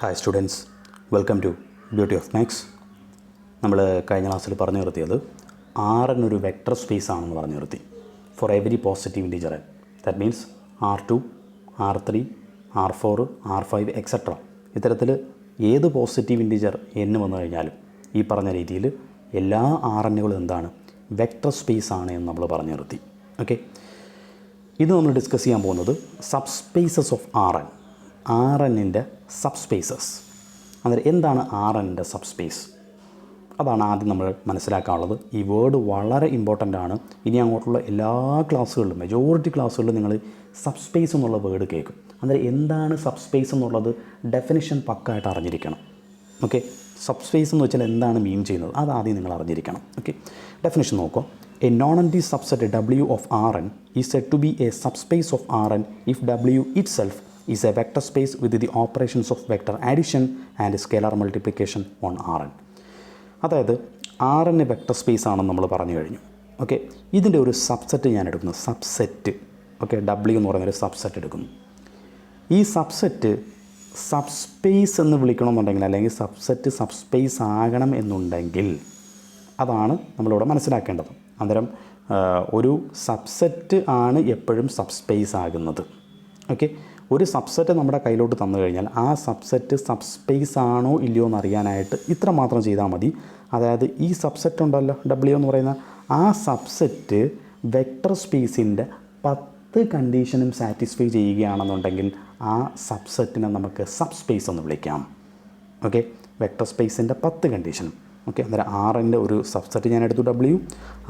Hi students, welcome to beauty of maths. നമ്മൾ കഴിഞ്ഞ ക്ലാസ്സിൽ പറഞ്ഞു നിർത്തിയത് ആർ എന്നൊരു വെക്ടർ സ്പേസ് ആണെന്ന് പറഞ്ഞു നിർത്തി. For every positive integer N, that means R2, R3, R4, R5 etcetera. ഇത്തരത്തിൽ ഏത് പോസിറ്റീവ് ഇൻറ്റിജർ n വന്നു കഴിഞ്ഞാലും ഈ പറഞ്ഞ രീതിയിൽ എല്ലാ RNകളും എന്താണ്, വെക്ടർ സ്പേസ് ആണ് എന്ന് നമ്മൾ പറഞ്ഞു നിർത്തി. ഓക്കെ, ഇത് നമ്മൾ ഡിസ്കസ് ചെയ്യാൻ പോകുന്നത് സബ്സ്പേസസ് ഓഫ് RNൻ്റെ സബ്സ്പേസസ്. അന്നേരം എന്താണ് RNൻ്റെ സബ്സ്പേസ്? അതാണ് ആദ്യം നമ്മൾ മനസ്സിലാക്കാനുള്ളത്. ഈ വേർഡ് വളരെ ഇമ്പോർട്ടൻ്റ് ആണ്. ഇനി അങ്ങോട്ടുള്ള എല്ലാ ക്ലാസ്സുകളിലും, മെജോറിറ്റി ക്ലാസ്സുകളിലും നിങ്ങൾ സബ്സ്പേസ് എന്നുള്ള വേർഡ് കേൾക്കും. അന്നേരം എന്താണ് സബ്സ്പേസ് എന്നുള്ളത് ഡെഫിനിഷൻ പക്കായിട്ട് അറിഞ്ഞിരിക്കണം. ഓക്കെ, സബ്സ്പേസ് എന്ന് വെച്ചാൽ എന്താണ് മീൻ ചെയ്യുന്നത് അത് ആദ്യം നിങ്ങൾ അറിഞ്ഞിരിക്കണം. ഓക്കെ, ഡെഫിനിഷൻ നോക്കുക. A non-empty subset W of Rn is said to be a subspace of Rn if W itself is a vector space with the operations of vector addition and scalar multiplication on Rn. അതായത് Rn vector space ആണെന്ന് നമ്മൾ പറഞ്ഞു കഴിഞ്ഞു. Okay, ഇതിൻ്റെ ഒരു subset ഞാൻ എടുക്കുന്നു. Subset, okay, W എന്ന് പറയുന്നൊരു സബ്സെറ്റ് എടുക്കുന്നു. ഈ സബ്സെറ്റ് സബ്സ്പേസ് എന്ന് വിളിക്കണമെന്നുണ്ടെങ്കിൽ, അല്ലെങ്കിൽ സബ്സെറ്റ് സബ്സ്പേസ് ആകണം എന്നുണ്ടെങ്കിൽ അതാണ് നമ്മളിവിടെ മനസ്സിലാക്കേണ്ടത്. അന്നേരം ഒരു സബ്സെറ്റ് ആണ് എപ്പോഴും സബ്സ്പേസ് ആകുന്നത്. ഓക്കെ, ഒരു സബ്സെറ്റ് നമ്മുടെ കയ്യിലോട്ട് തന്നു കഴിഞ്ഞാൽ ആ സബ്സെറ്റ് സബ്സ്പേസ് ആണോ ഇല്ലയോ എന്ന് അറിയാനായിട്ട് ഇത്ര മാത്രം ചെയ്താൽ മതി. അതായത് ഈ സബ്സെറ്റ് ഉണ്ടല്ലോ W എന്ന് പറയുന്ന ആ സബ്സെറ്റ് വെക്ടർ സ്പേസിൻ്റെ 10 കണ്ടീഷനും സാറ്റിസ്ഫൈ ചെയ്യുകയാണെന്നുണ്ടെങ്കിൽ ആ സബ്സെറ്റിനെ നമുക്ക് സബ്സ്പേസ് എന്ന് വിളിക്കാം. ഓക്കെ, വെക്ടർ സ്പേസിൻ്റെ 10 കണ്ടീഷനും. ഓക്കെ, അന്നേരം Rൻ്റെ ഒരു സബ്സെറ്റ് ഞാൻ എടുത്തു W.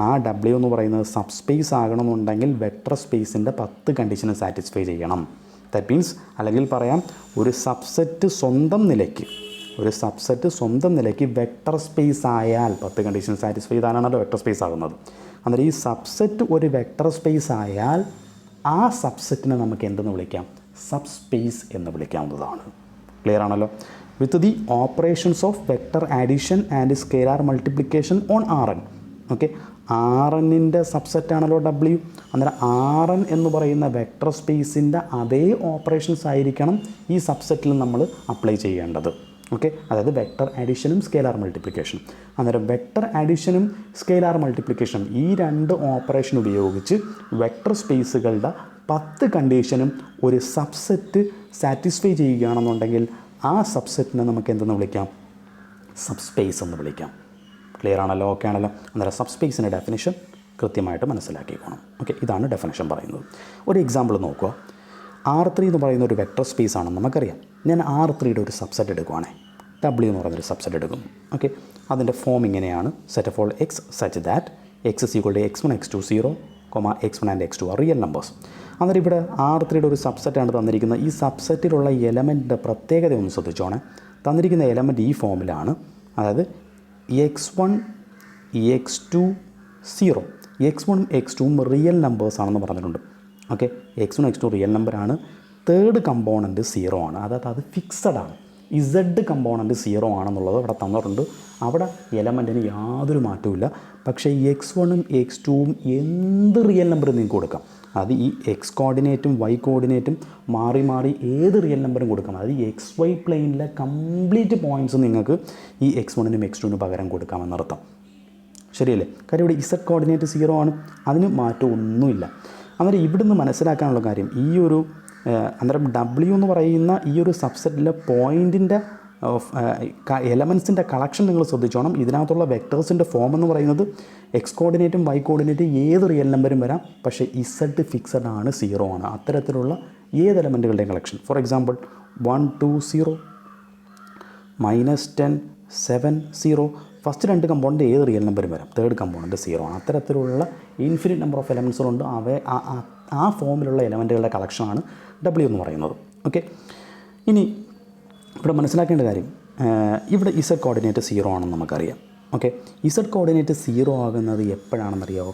ആ W എന്ന് പറയുന്നത് സബ്സ്പേസ് ആകണമെന്നുണ്ടെങ്കിൽ വെക്ടർ സ്പേസിൻ്റെ 10 കണ്ടീഷന് സാറ്റിസ്ഫൈ ചെയ്യണം. ദാറ്റ് മീൻസ്, അല്ലെങ്കിൽ പറയാം, ഒരു സബ്സെറ്റ് സ്വന്തം നിലയ്ക്ക് വെക്ടർ സ്പേസ് ആയാൽ 10 കണ്ടീഷൻ സാറ്റിസ്ഫൈ ചെയ്താണല്ലോ വെക്ടർ സ്പേസ് ആകുന്നത്. അന്നേരം ഈ സബ്സെറ്റ് ഒരു വെക്ടർ സ്പേസ് ആയാൽ ആ സബ്സെറ്റിനെ നമുക്ക് എന്തെന്ന് വിളിക്കാം? സബ്സ്പേസ് എന്ന് വിളിക്കാവുന്നതാണ്. ക്ലിയർ ആണല്ലോ? With the operations of vector addition and scalar multiplication on Rn. Okay, Rnൻ്റെ സബ്സെറ്റാണല്ലോ W. അന്നേരം Rn എന്ന് പറയുന്ന വെക്ടർ സ്പേസിൻ്റെ അതേ ഓപ്പറേഷൻസ് ആയിരിക്കണം ഈ സബ്സെറ്റിൽ നമ്മൾ അപ്ലൈ ചെയ്യേണ്ടത്. ഓക്കെ, അതായത് വെക്ടർ ആഡിഷനും സ്കേലാർ മൾട്ടിപ്ലിക്കേഷനും. അന്നേരം വെക്ടർ ആഡിഷനും സ്കേലാർ മൾട്ടിപ്ലിക്കേഷനും ഈ 2 ഓപ്പറേഷൻ ഉപയോഗിച്ച് വെക്ടർ സ്പേസുകളുടെ 10 കണ്ടീഷനും ഒരു സബ്സെറ്റ് സാറ്റിസ്ഫൈ ചെയ്യുകയാണെന്നുണ്ടെങ്കിൽ ആ സബ്സെറ്റിനെ നമുക്ക് എന്തെന്ന് വിളിക്കാം? സബ്സ്പേസ് എന്ന് വിളിക്കാം. ക്ലിയർ ആണല്ലോ? ഓക്കെ ആണല്ലോ? അന്നേരം സബ്സ്പേസിൻ്റെ ഡെഫിനിഷൻ കൃത്യമായിട്ട് മനസ്സിലാക്കിക്കോണം. ഓക്കെ, ഇതാണ് ഡെഫിനിഷൻ പറയുന്നത്. ഒരു എക്സാമ്പിൾ നോക്കുക. R3 എന്ന് പറയുന്ന ഒരു വെക്ടർ സ്പേസ് ആണെന്ന് നമുക്കറിയാം. ഞാൻ R3യുടെ ഒരു സബ്സെറ്റ് എടുക്കുവാണേ, W എന്ന് പറയുന്നൊരു സബ്സെറ്റ് എടുക്കുന്നു. ഓക്കെ, അതിൻ്റെ ഫോം ഇങ്ങനെയാണ്: set of all x such that x is equal to x1, x2, 0, x1 and x2 are real numbers. അന്നേരം ഇവിടെ R3യുടെ ഒരു സബ്സെറ്റാണ് തന്നിരിക്കുന്നത്. ഈ സബ്സെറ്റിലുള്ള എലമെൻറ്റിൻ്റെ പ്രത്യേകത ഒന്ന് ശ്രദ്ധിച്ചോണേ. തന്നിരിക്കുന്ന എലമെൻറ്റ് ഈ ഫോമിലാണ്. അതായത് x1, x2, 0. x1ഉം x2ഉം റിയൽ നമ്പേഴ്സ് ആണെന്ന് പറഞ്ഞിട്ടുണ്ട്. ഓക്കെ, x1, x2 റിയൽ നമ്പറാണ്. തേർഡ് കമ്പോണൻറ്റ് 0 ആണ്. അതായത് അത് ഫിക്സഡ് ആണ്. Z കമ്പോണൻറ്റ് 0 ആണെന്നുള്ളത് ഇവിടെ തന്നിട്ടുണ്ട്. അവിടെ എലമെൻറ്റിന് യാതൊരു മാറ്റവുമില്ല. പക്ഷേ x1ഉം x2ഉം എന്ത് റിയൽ നമ്പർ നിങ്ങൾക്ക് കൊടുക്കാം. അത് ഈ എക്സ് കോർഡിനേറ്റും വൈ കോർഡിനേറ്റും മാറി മാറി ഏത് റിയൽ നമ്പറും കൊടുക്കാം. അത് XY പ്ലെയിനിലെ കംപ്ലീറ്റ് പോയിൻറ്റ്സ് നിങ്ങൾക്ക് ഈ x1നും x2നും പകരം കൊടുക്കാമെന്നർത്ഥം. ശരിയല്ലേ? കാര്യം ഇവിടെ Z കോർഡിനേറ്റ് 0 ആണ്, അതിന് മാറ്റമൊന്നുമില്ല. അന്നേരം ഇവിടുന്ന് മനസ്സിലാക്കാനുള്ള കാര്യം, ഈ ഒരു അന്നേരം W എന്ന് പറയുന്ന ഈ ഒരു സബ്സെറ്റിലെ പോയിൻറ്റിൻ്റെ എലമെൻസിൻ്റെ കളക്ഷൻ നിങ്ങൾ ശ്രദ്ധിച്ചോണം. ഇതിനകത്തുള്ള വെക്ടേഴ്സിൻ്റെ ഫോം എന്ന് പറയുന്നത് എക്സ് കോർഡിനേറ്റും വൈ കോർഡിനേറ്റും ഏത് റിയൽ നമ്പരും വരാം. പക്ഷേ Z ഫിക്സഡ് ആണ്, 0 ആണ്. അത്തരത്തിലുള്ള ഏത് എലമെൻറ്റുകളുടെയും collection. For example 1, 2, 0, -10, 7, 0. First 2 component ഏത് റിയൽ നമ്പരും വരാം. തേർഡ് കമ്പോണൻറ്റ് 0 ആണ്. അത്തരത്തിലുള്ള ഇൻഫിനിറ്റ് നമ്പർ ഓഫ് എലമെൻറ്റ്സുകളുണ്ട്. ആ ഫോമിലുള്ള എലമെൻറ്റുകളുടെ കളക്ഷനാണ് W എന്ന് പറയുന്നത്. ഓക്കെ, ഇനി ഇവിടെ മനസ്സിലാക്കേണ്ട കാര്യം, ഇവിടെ Z കോർഡിനേറ്റ് 0 ആണെന്ന് നമുക്കറിയാം. ഓക്കെ, Z കോർഡിനേറ്റ് 0 ആകുന്നത് എപ്പോഴാണെന്നറിയാമോ?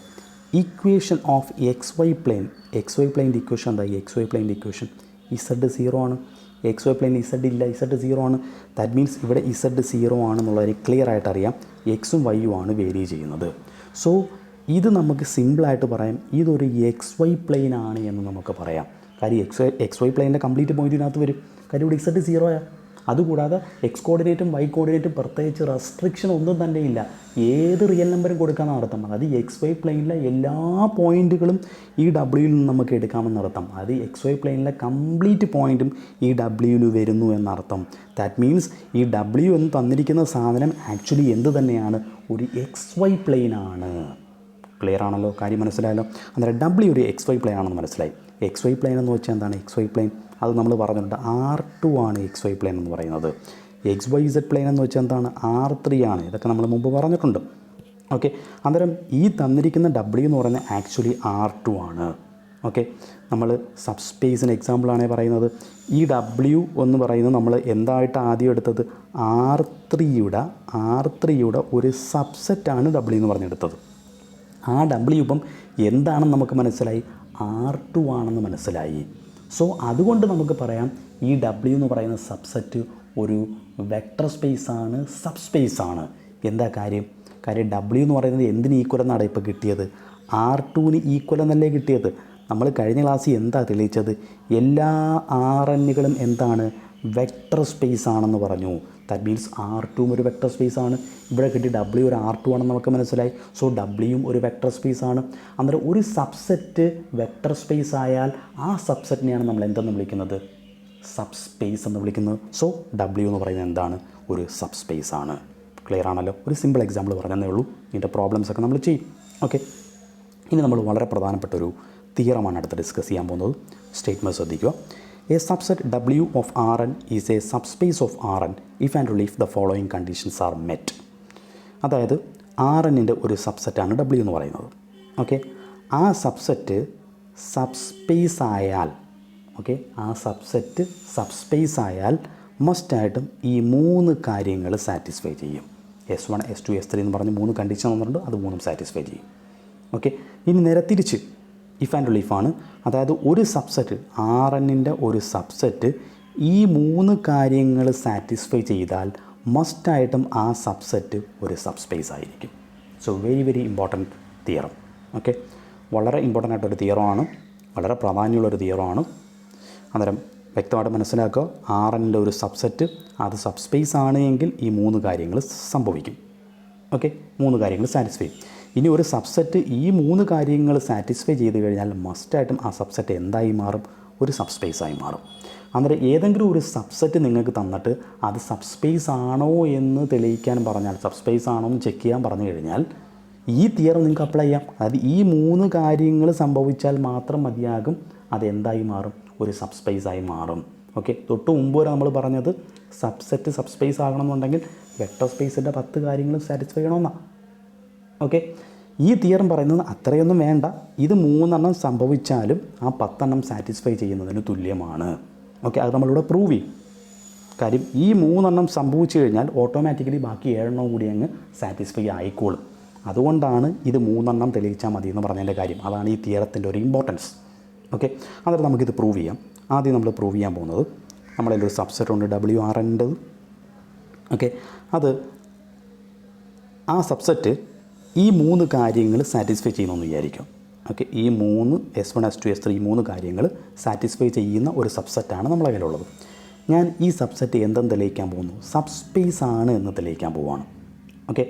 Equation of XY plane. XY പ്ലെയിൻ്റെ ഇക്വേഷൻ എന്താ? XY പ്ലെയിൻ്റെ ഇക്വേഷൻ Z 0 ആണ്. XY പ്ലെയിൻ Z ഇല്ല, Z 0 ആണ്. ദാറ്റ് മീൻസ് ഇവിടെ Z 0 ആണെന്നുള്ളത് ക്ലിയർ ആയിട്ട് അറിയാം. എക്സും വൈയും ആണ് വേരി ചെയ്യുന്നത്. സോ ഇത് നമുക്ക് സിമ്പിളായിട്ട് പറയാം, ഇതൊരു XY പ്ലെയിൻ ആണ് എന്ന് നമുക്ക് പറയാം. കാര്യം XY പ്ലെയിൻ്റെ കംപ്ലീറ്റ് പോയിൻറ്റിനകത്ത് വരും. കാര്യം ഇവിടെ Z 0 ആണ്. അതുകൂടാതെ എക്സ് കോർഡിനേറ്റും വൈ കോർഡിനേറ്റും പ്രത്യേകിച്ച് റെസ്ട്രിക്ഷൻ ഒന്നും തന്നെ ഇല്ല. ഏത് റിയൽ നമ്പറും കൊടുക്കാമെന്ന് അർത്ഥം. അതായത് എക്സ് വൈ പ്ലെയിനിലെ എല്ലാ പോയിൻറ്റുകളും ഈ ഡബ്ല്യൂയിൽ നിന്ന് നമുക്ക് എടുക്കാമെന്ന് അർത്ഥം. അത് എക്സ് വൈ പ്ലെയിനിലെ കംപ്ലീറ്റ് പോയിൻറ്റും ഈ ഡബ്ല്യൂയിൽ വരുന്നു എന്നർത്ഥം. ദാറ്റ് മീൻസ് ഈ ഡബ്ല്യു എന്ന് തന്നിരിക്കുന്ന സാധനം ആക്ച്വലി എന്ത് തന്നെയാണ്? ഒരു എക്സ് വൈ പ്ലെയിനാണ്. ക്ലിയർ ആണല്ലോ? കാര്യം മനസ്സിലായല്ലോ? അന്നേരം ഡബ്ല്യു ഒരു എക്സ് വൈ പ്ലെയിൻ ആണെന്ന് മനസ്സിലായി. എക്സ് വൈ പ്ലെയിൻ എന്ന് വെച്ചാൽ എന്താണ് എക്സ് വൈ പ്ലെയിൻ? അത് നമ്മൾ പറഞ്ഞിട്ടുണ്ട്, R2 ആണ് എക്സ് വൈ പ്ലെയിൻ എന്ന് പറയുന്നത്. എക്സ് വൈ സെഡ് പ്ലെയിൻ എന്ന് വെച്ചാൽ എന്താണ്? R3 ആണ്. ഇതൊക്കെ നമ്മൾ മുമ്പ് പറഞ്ഞിട്ടുണ്ട്. ഓക്കെ, അന്നേരം ഈ തന്നിരിക്കുന്ന ഡബ്ല്യു എന്ന് പറയുന്നത് ആക്ച്വലി R2 ആണ്. ഓക്കെ, നമ്മൾ സബ് സ്പേസിന് എക്സാമ്പിളാണ് പറയുന്നത്. ഈ ഡബ്ല്യു എന്ന് പറയുന്നത് നമ്മൾ എന്തായിട്ട് ആദ്യം എടുത്തത്? R3യുടെ ഒരു സബ്സെറ്റാണ് ഡബ്ല്യു എന്ന് പറഞ്ഞെടുത്തത്. ആ ഡബ്ല്യു ഇപ്പം എന്താണെന്ന് നമുക്ക് മനസ്സിലായി? R2 ആണെന്ന് മനസ്സിലായി. സോ അതുകൊണ്ട് നമുക്ക് പറയാം ഈ ഡബ്ല്യു എന്ന് പറയുന്ന സബ്സെറ്റ് ഒരു വെക്ടർ സ്പേസാണ്, സബ് സ്പേസാണ്. എന്താ കാര്യം? ഡബ്ല്യു എന്ന് പറയുന്നത് എന്തിന് ഈക്വൽ എന്നാണ് ഇപ്പോൾ കിട്ടിയത്? R2ന് ഈക്വൽ എന്നല്ലേ കിട്ടിയത്? നമ്മൾ കഴിഞ്ഞ ക്ലാസ്സിൽ എന്താ തെളിയിച്ചത്? എല്ലാ RNകളും എന്താണ്? വെക്ടർ സ്പേസ് ആണെന്ന് പറഞ്ഞു. ദാറ്റ് മീൻസ് R2 ഒരു വെക്ടർ സ്പേസ് ആണ്. ഇവിടെ കിട്ടി ഡബ്ല്യു ഒരു R2 ആണെന്ന് നമുക്ക് മനസ്സിലായി. സോ ഡബ്ല്യുവും ഒരു വെക്ടർ സ്പേസ് ആണ്. അന്നേരം ഒരു സബ്സെറ്റ് വെക്ടർ സ്പേസ് ആയാൽ ആ സബ്സെറ്റിനെയാണ് നമ്മൾ എന്തെന്ന് വിളിക്കുന്നത്? സബ് സ്പേസ് എന്ന് വിളിക്കുന്നത്. സോ ഡബ്ല്യു എന്ന് പറയുന്നത് എന്താണ്? ഒരു സബ് സ്പേസ് ആണ്. ക്ലിയർ ആണല്ലോ? ഒരു സിമ്പിൾ എക്സാമ്പിൾ പറഞ്ഞതേ ഉള്ളൂ. ഇതിൻ്റെ പ്രോബ്ലംസൊക്കെ നമ്മൾ ചെയ്യും. ഓക്കെ, ഇനി നമ്മൾ വളരെ പ്രധാനപ്പെട്ട ഒരു തിയറമാണ് അടുത്ത് ഡിസ്കസ് ചെയ്യാൻ പോകുന്നത്. സ്റ്റേറ്റ്മെൻറ്റ് ശ്രദ്ധിക്കുക. A subset W of Rn is a subspace of Rn if and only if the following conditions are met. അതായത് Rnൻ്റെ ഒരു സബ്സെറ്റാണ് W എന്ന് പറയുന്നത്. ഓക്കെ, ആ സബ്സെറ്റ് സബ്സ്പേസ് ആയാൽ, ഓക്കെ, ആ സബ്സെറ്റ് സബ്സ്പേസ് ആയാൽ മസ്റ്റായിട്ടും ഈ 3 കാര്യങ്ങൾ സാറ്റിസ്ഫൈ ചെയ്യും. S1 S2 S3 എന്ന് പറഞ്ഞ് 3 കണ്ടീഷൻ വന്നിട്ടുണ്ട്. അത് 3ഉം സാറ്റിസ്ഫൈ ചെയ്യും. ഓക്കെ, ഇനി നേരെ തിരിച്ച് ഇഫ് ആൻഡ് ഓൺലി ഇഫ് ആണ്. അതായത് ഒരു സബ്സെറ്റ് Rnൻ്റെ ഒരു സബ്സെറ്റ് ഈ 3 കാര്യങ്ങൾ സാറ്റിസ്ഫൈ ചെയ്താൽ മസ്റ്റായിട്ടും ആ സബ്സെറ്റ് ഒരു സബ്സ്പേസ് ആയിരിക്കും. So very very important theorem. Okay, വളരെ ഇമ്പോർട്ടൻ്റ് ആയിട്ടൊരു തിയറമാണ്, വളരെ പ്രാധാന്യമുള്ളൊരു തിയറമാണ്. അന്നേരം വ്യക്തമായിട്ട് മനസ്സിലാക്കുക, Rnൻ്റെ ഒരു സബ്സെറ്റ് അത് സബ്സ്പേസ് ആണ് എങ്കിൽ ഈ 3 കാര്യങ്ങൾ സംഭവിക്കും. ഓക്കെ, 3 കാര്യങ്ങൾ സാറ്റിസ്ഫൈ ചെയ്യും. ഇനി ഒരു സബ്സെറ്റ് ഈ 3 കാര്യങ്ങൾ സാറ്റിസ്ഫൈ ചെയ്ത് കഴിഞ്ഞാൽ മസ്റ്റായിട്ടും ആ സബ്സെറ്റ് എന്തായി മാറും? ഒരു സബ്സ്പേസായി മാറും. അന്നേരം ഏതെങ്കിലും ഒരു സബ്സെറ്റ് നിങ്ങൾക്ക് തന്നിട്ട് അത് സബ്സ്പേസ് ആണോ എന്ന് തെളിയിക്കാൻ പറഞ്ഞാൽ, സബ്സ്പേസ് ആണോ എന്ന് ചെക്ക് ചെയ്യാൻ പറഞ്ഞു കഴിഞ്ഞാൽ ഈ തിയറം നിങ്ങൾക്ക് അപ്ലൈ ചെയ്യാം. അതായത് ഈ 3 കാര്യങ്ങൾ സംഭവിച്ചാൽ മാത്രം മതിയാകും അതെന്തായി മാറും? ഒരു സബ്സ്പേസായി മാറും. ഓക്കെ, തൊട്ട് മുമ്പ് വരെ നമ്മൾ പറഞ്ഞത് സബ്സെറ്റ് സബ്സ്പേസ് ആകണമെന്നുണ്ടെങ്കിൽ വെക്ടർ സ്പേസിൻ്റെ 10 കാര്യങ്ങളും സാറ്റിസ്ഫൈ ചെയ്യണമെന്നാണ്. ഓക്കെ, ഈ തിയറം പറയുന്നത് അത്രയൊന്നും വേണ്ട, ഇത് 3 സംഭവിച്ചാലും ആ 10 സാറ്റിസ്ഫൈ ചെയ്യുന്നതിന് തുല്യമാണ്. ഓക്കെ, അത് നമ്മളിവിടെ പ്രൂവ് ചെയ്യും. കാര്യം ഈ 3 സംഭവിച്ചു കഴിഞ്ഞാൽ ഓട്ടോമാറ്റിക്കലി ബാക്കി 7 കൂടി അങ്ങ് സാറ്റിസ്ഫൈ ആയിക്കോളും. അതുകൊണ്ടാണ് ഇത് 3 തെളിയിച്ചാൽ മതി എന്ന് പറഞ്ഞതിൻ്റെ കാര്യം. അതാണ് ഈ തിയറത്തിൻ്റെ ഒരു ഇമ്പോർട്ടൻസ്. ഓക്കെ, അന്നേരം നമുക്കിത് പ്രൂവ് ചെയ്യാം. ആദ്യം നമ്മൾ പ്രൂവ് ചെയ്യാൻ പോകുന്നത് നമ്മളതിൽ ഒരു സബ്സെറ്റ് ഉണ്ട് WRnൻ്റെത്. ഓക്കെ, അത് ആ സബ്സെറ്റ് ഈ 3 കാര്യങ്ങൾ സാറ്റിസ്ഫൈ ചെയ്യുമെന്ന് വിചാരിക്കും. ഓക്കെ, ഈ 3 S1 S2 S3 ഈ 3 കാര്യങ്ങൾ സാറ്റിസ്ഫൈ ചെയ്യുന്ന ഒരു സബ്സെറ്റാണ് നമ്മളെ കയ്യിലുള്ളത്. ഞാൻ ഈ സബ്സെറ്റ് എന്തെന്ന് തെളിയിക്കാൻ പോകുന്നു? സബ്സ്പേസ് ആണ് എന്ന് തെളിയിക്കാൻ പോവുകയാണ്. ഓക്കെ,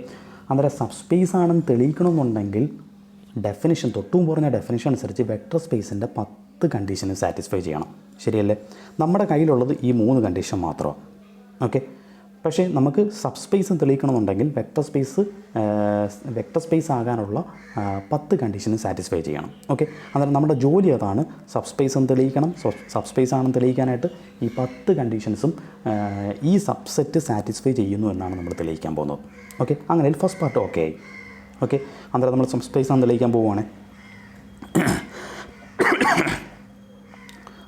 അന്നേരം സബ്സ്പേസ് ആണെന്ന് തെളിയിക്കണമെന്നുണ്ടെങ്കിൽ ഡെഫിനിഷൻ, തൊട്ടും പറഞ്ഞ ഡെഫിനിഷൻ അനുസരിച്ച് വെക്ടർ സ്പേസിൻ്റെ 10 കണ്ടീഷനും സാറ്റിസ്ഫൈ ചെയ്യണം. ശരിയല്ലേ? നമ്മുടെ കയ്യിലുള്ളത് ഈ 3 കണ്ടീഷൻ മാത്രമാണ്. ഓക്കെ, പക്ഷേ നമുക്ക് സബ്സ്പേസ് തെളിയിക്കണമെന്നുണ്ടെങ്കിൽ വെക്ടർ സ്പേസ് ആകാനുള്ള 10 കണ്ടീഷനും സാറ്റിസ്ഫൈ ചെയ്യണം. ഓക്കെ, അന്നേരം നമ്മുടെ ജോലി അതാണ്. സബ്സ്പേസും തെളിയിക്കണം. സബ്സ്പേസ് ആണെന്ന് തെളിയിക്കാനായിട്ട് ഈ 10 കണ്ടീഷൻസും ഈ സബ്സെറ്റ് സാറ്റിസ്ഫൈ ചെയ്യുന്നു എന്നാണ് നമ്മൾ തെളിയിക്കാൻ പോകുന്നത്. ഓക്കെ, അങ്ങനെ ഫസ്റ്റ് പാർട്ട് ഓക്കെ ആയി. ഓക്കെ, അന്നേരം നമ്മൾ സബ്സ്പേസ് ആണെന്ന് തെളിയിക്കാൻ പോവുകയാണ്.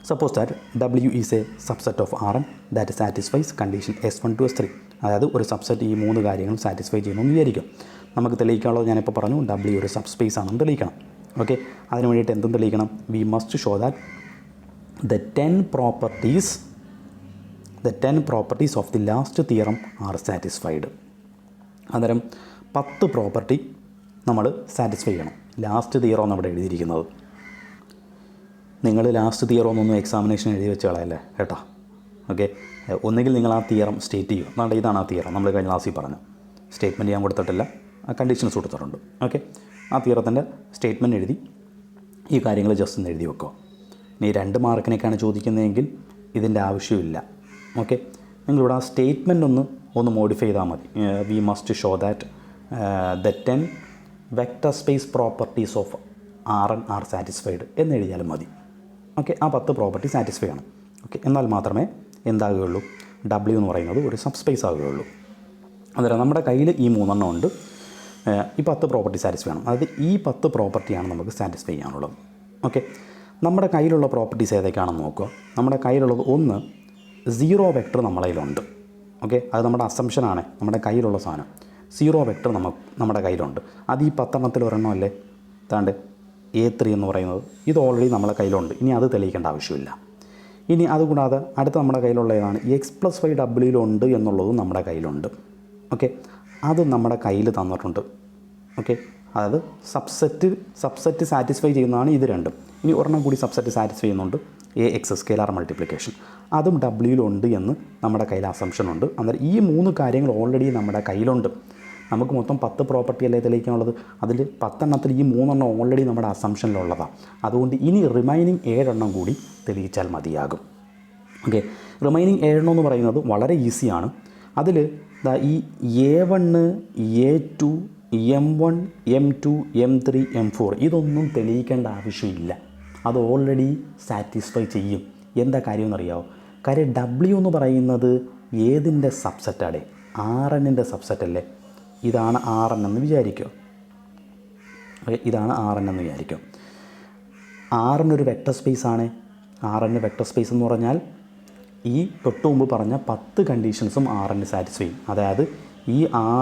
Suppose that W is a subset of Rn that satisfies condition S1 to S3. അതായത് ഒരു സബ്സെറ്റ് ഈ 3 കാര്യങ്ങളും സാറ്റിസ്ഫൈ ചെയ്യണമെന്ന് വിചാരിക്കും. നമുക്ക് തെളിയിക്കാനുള്ളത് ഞാനിപ്പോൾ പറഞ്ഞു, W ഒരു സബ്സ്പേസ് ആണെന്ന് തെളിയിക്കണം. ഓക്കെ, അതിന് വേണ്ടിയിട്ട് എന്തും തെളിയിക്കണം? We must show that the 10 properties of the last theorem are satisfied. അന്നേരം 10 പ്രോപ്പർട്ടി നമ്മൾ സാറ്റിസ്ഫൈ ചെയ്യണം. ലാസ്റ്റ് തിയറം നമ്മുടെ എഴുതിയിരിക്കുന്നത്. നിങ്ങൾ ലാസ്റ്റ് തിയറം ഒന്നും എക്സാമിനേഷൻ എഴുതി വെച്ച് കളയല്ലേ കേട്ടോ. ഓക്കെ, ഒന്നുകിൽ നിങ്ങൾ ആ തിയറം സ്റ്റേറ്റ് ചെയ്യും. അതുകൊണ്ട് ഇതാണ് ആ തിയറം നമ്മൾ കഴിഞ്ഞ ക്ലാസ്സിൽ പറഞ്ഞു. സ്റ്റേറ്റ്മെൻറ്റ് ഞാൻ കൊടുത്തിട്ടില്ല, കണ്ടീഷൻസ് കൊടുത്തിട്ടുണ്ട്. ഓക്കെ, ആ തിയറത്തിൻ്റെ സ്റ്റേറ്റ്മെൻറ്റ് എഴുതി ഈ കാര്യങ്ങൾ ജസ്റ്റ് ഒന്ന് എഴുതി വെക്കുക. ഇനി 2 മാർക്കിനൊക്കെയാണ് ചോദിക്കുന്നതെങ്കിൽ ഇതിൻ്റെ ആവശ്യമില്ല. ഓക്കെ, നിങ്ങളിവിടെ ആ സ്റ്റേറ്റ്മെൻറ്റ് ഒന്ന് മോഡിഫൈ ചെയ്താൽ മതി. We must show that the 10 vector space properties of Rn R satisfied എന്ന് എഴുതിയാലും മതി. ഓക്കെ, ആ 10 പ്രോപ്പർട്ടി സാറ്റിസ്ഫൈ ആണ്. ഓക്കെ, എന്നാൽ മാത്രമേ എന്താകുകയുള്ളൂ, W എന്ന് പറയുന്നത് ഒരു സബ് സ്പേസ് ആകുകയുള്ളൂ. അന്നേരം നമ്മുടെ കയ്യിൽ ഈ 3 എണ്ണം ഉണ്ട്. ഈ 10 പ്രോപ്പർട്ടി സാറ്റിസ്ഫൈ ആണ്. അതായത് ഈ 10 പ്രോപ്പർട്ടിയാണ് നമുക്ക് സാറ്റിസ്ഫൈ ചെയ്യാനുള്ളത്. ഓക്കെ, നമ്മുടെ കയ്യിലുള്ള പ്രോപ്പർട്ടീസ് ഏതൊക്കെയാണെന്ന് നോക്കുക. നമ്മുടെ കയ്യിലുള്ളത് ഒന്ന് 0 വെക്റ്റർ നമ്മുടെ കയ്യിലുണ്ട്. ഓക്കെ, അത് നമ്മുടെ അസംഷനാണ്. നമ്മുടെ കയ്യിലുള്ള സാധനം 0 വെക്റ്റർ നമ്മുടെ കയ്യിലുണ്ട്. അത് ഈ 10 എണ്ണത്തിൽ ഒരെണ്ണം അല്ലേ, താണ്ട് A3 എന്ന് പറയുന്നത്. ഇത് ഓൾറെഡി നമ്മുടെ കയ്യിലുണ്ട്. ഇനി അത് തെളിയിക്കേണ്ട ആവശ്യമില്ല. ഇനി അതുകൂടാതെ അടുത്ത നമ്മുടെ കയ്യിലുള്ള ഏതാണ്, X+Y Wയിലുണ്ട് എന്നുള്ളതും നമ്മുടെ കയ്യിലുണ്ട്. ഓക്കെ, അത് നമ്മുടെ കയ്യിൽ തന്നിട്ടുണ്ട്. ഓക്കെ, അതായത് സബ്സെറ്റ് സാറ്റിസ്ഫൈ ചെയ്യുന്നതാണ് ഇത് രണ്ടും. ഇനി ഒരെണ്ണം കൂടി സബ്സെറ്റ് സാറ്റിസ്ഫൈ ചെയ്യുന്നുണ്ട്, AX സ്കേലാർ മൾട്ടിപ്ലിക്കേഷൻ. അതും Wയിലുണ്ട് എന്ന് നമ്മുടെ കയ്യിൽ അസംഷൻ ഉണ്ട്. അന്നേരം ഈ 3 കാര്യങ്ങൾ ഓൾറെഡി നമ്മുടെ കയ്യിലുണ്ട്. നമുക്ക് മൊത്തം 10 പ്രോപ്പർട്ടി അല്ലേ തെളിയിക്കാനുള്ളത്. അതിൽ 10 എണ്ണത്തിൽ ഈ 3 എണ്ണം ഓൾറെഡി നമ്മുടെ അസംഷനിലുള്ളതാണ്. അതുകൊണ്ട് ഇനി റിമൈനിങ് 7 എണ്ണം കൂടി തെളിയിച്ചാൽ മതിയാകും. ഓക്കെ, റിമൈനിങ് 7 എണ്ണം എന്ന് പറയുന്നത് വളരെ ഈസിയാണ്. അതിൽ ഈ A1, A2, M1, M2, M3, M4 ഇതൊന്നും തെളിയിക്കേണ്ട ആവശ്യമില്ല. അത് ഓൾറെഡി സാറ്റിസ്ഫൈ ചെയ്യും. എന്താ കാര്യം എന്നറിയാമോ? കാര്യം W എന്ന് പറയുന്നത് ഏതിൻ്റെ സബ്സെറ്റാടേ? Rnൻ്റെ സബ്സെറ്റല്ലേ. ഇതാണ് Rn എന്ന് വിചാരിക്കുക. ഓക്കെ, ഇതാണ് Rn എന്ന് വിചാരിക്കുക. Rn ഒരു വെക്റ്റർ സ്പേസ് ആണ്. Rn വെക്റ്റർ സ്പേസ് എന്ന് പറഞ്ഞാൽ ഈ തൊട്ട് മുമ്പ് പറഞ്ഞ 10 കണ്ടീഷൻസും Rn സാറ്റിസ്ഫൈ ചെയ്യും. അതായത് ഈ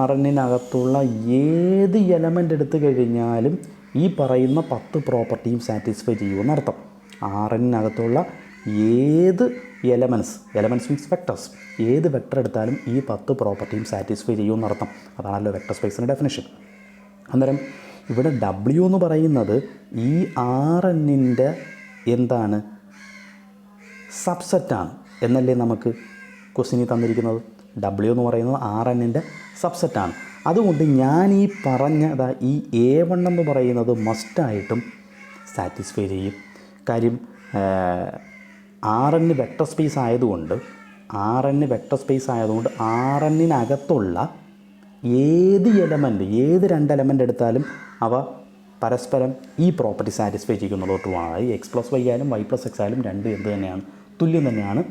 Rnനകത്തുള്ള ഏത് എലമെൻ്റ് എടുത്തു കഴിഞ്ഞാലും ഈ പറയുന്ന 10 പ്രോപ്പർട്ടിയും സാറ്റിസ്ഫൈ ചെയ്യുമെന്നർത്ഥം. Rnനകത്തുള്ള ഏത് എലമെൻറ്റ്സ് മീൻസ് വെക്ടേഴ്സ്, ഏത് വെക്ടർ എടുത്താലും ഈ 10 പ്രോപ്പർട്ടിയും സാറ്റിസ്ഫൈ ചെയ്യുമെന്നർത്ഥം. അതാണല്ലോ വെക്ടർ സ്പേസിൻ്റെ ഡെഫിനിഷൻ. അന്നേരം ഇവിടെ W എന്ന് പറയുന്നത് ഈ Rnൻ്റെ എന്താണ്, സബ്സെറ്റാണ് എന്നല്ലേ നമുക്ക് ക്വസ്റ്റ്യനിൽ തന്നിരിക്കുന്നത്. W എന്ന് പറയുന്നത് Rnൻ്റെ സബ്സെറ്റാണ്. അതുകൊണ്ട് ഞാൻ ഈ പറഞ്ഞ ഈ A1 എന്ന് പറയുന്നത് മസ്റ്റായിട്ടും സാറ്റിസ്ഫൈ ചെയ്യും. കാര്യം Rn വെക്റ്റർ സ്പേസ് ആയതുകൊണ്ട് Rnനകത്തുള്ള ഏത് രണ്ട് എലമെൻ്റ് എടുത്താലും അവ പരസ്പരം ഈ പ്രോപ്പർട്ടി സാറ്റിസ്ഫൈ ചെയ്യുന്നുള്ളത് ട്രൂ ആണ്. അതായത് X+Y ആയാലും Y+X ആയാലും രണ്ടും എന്ത് തന്നെയാണ്, തുല്യം തന്നെയാണ്.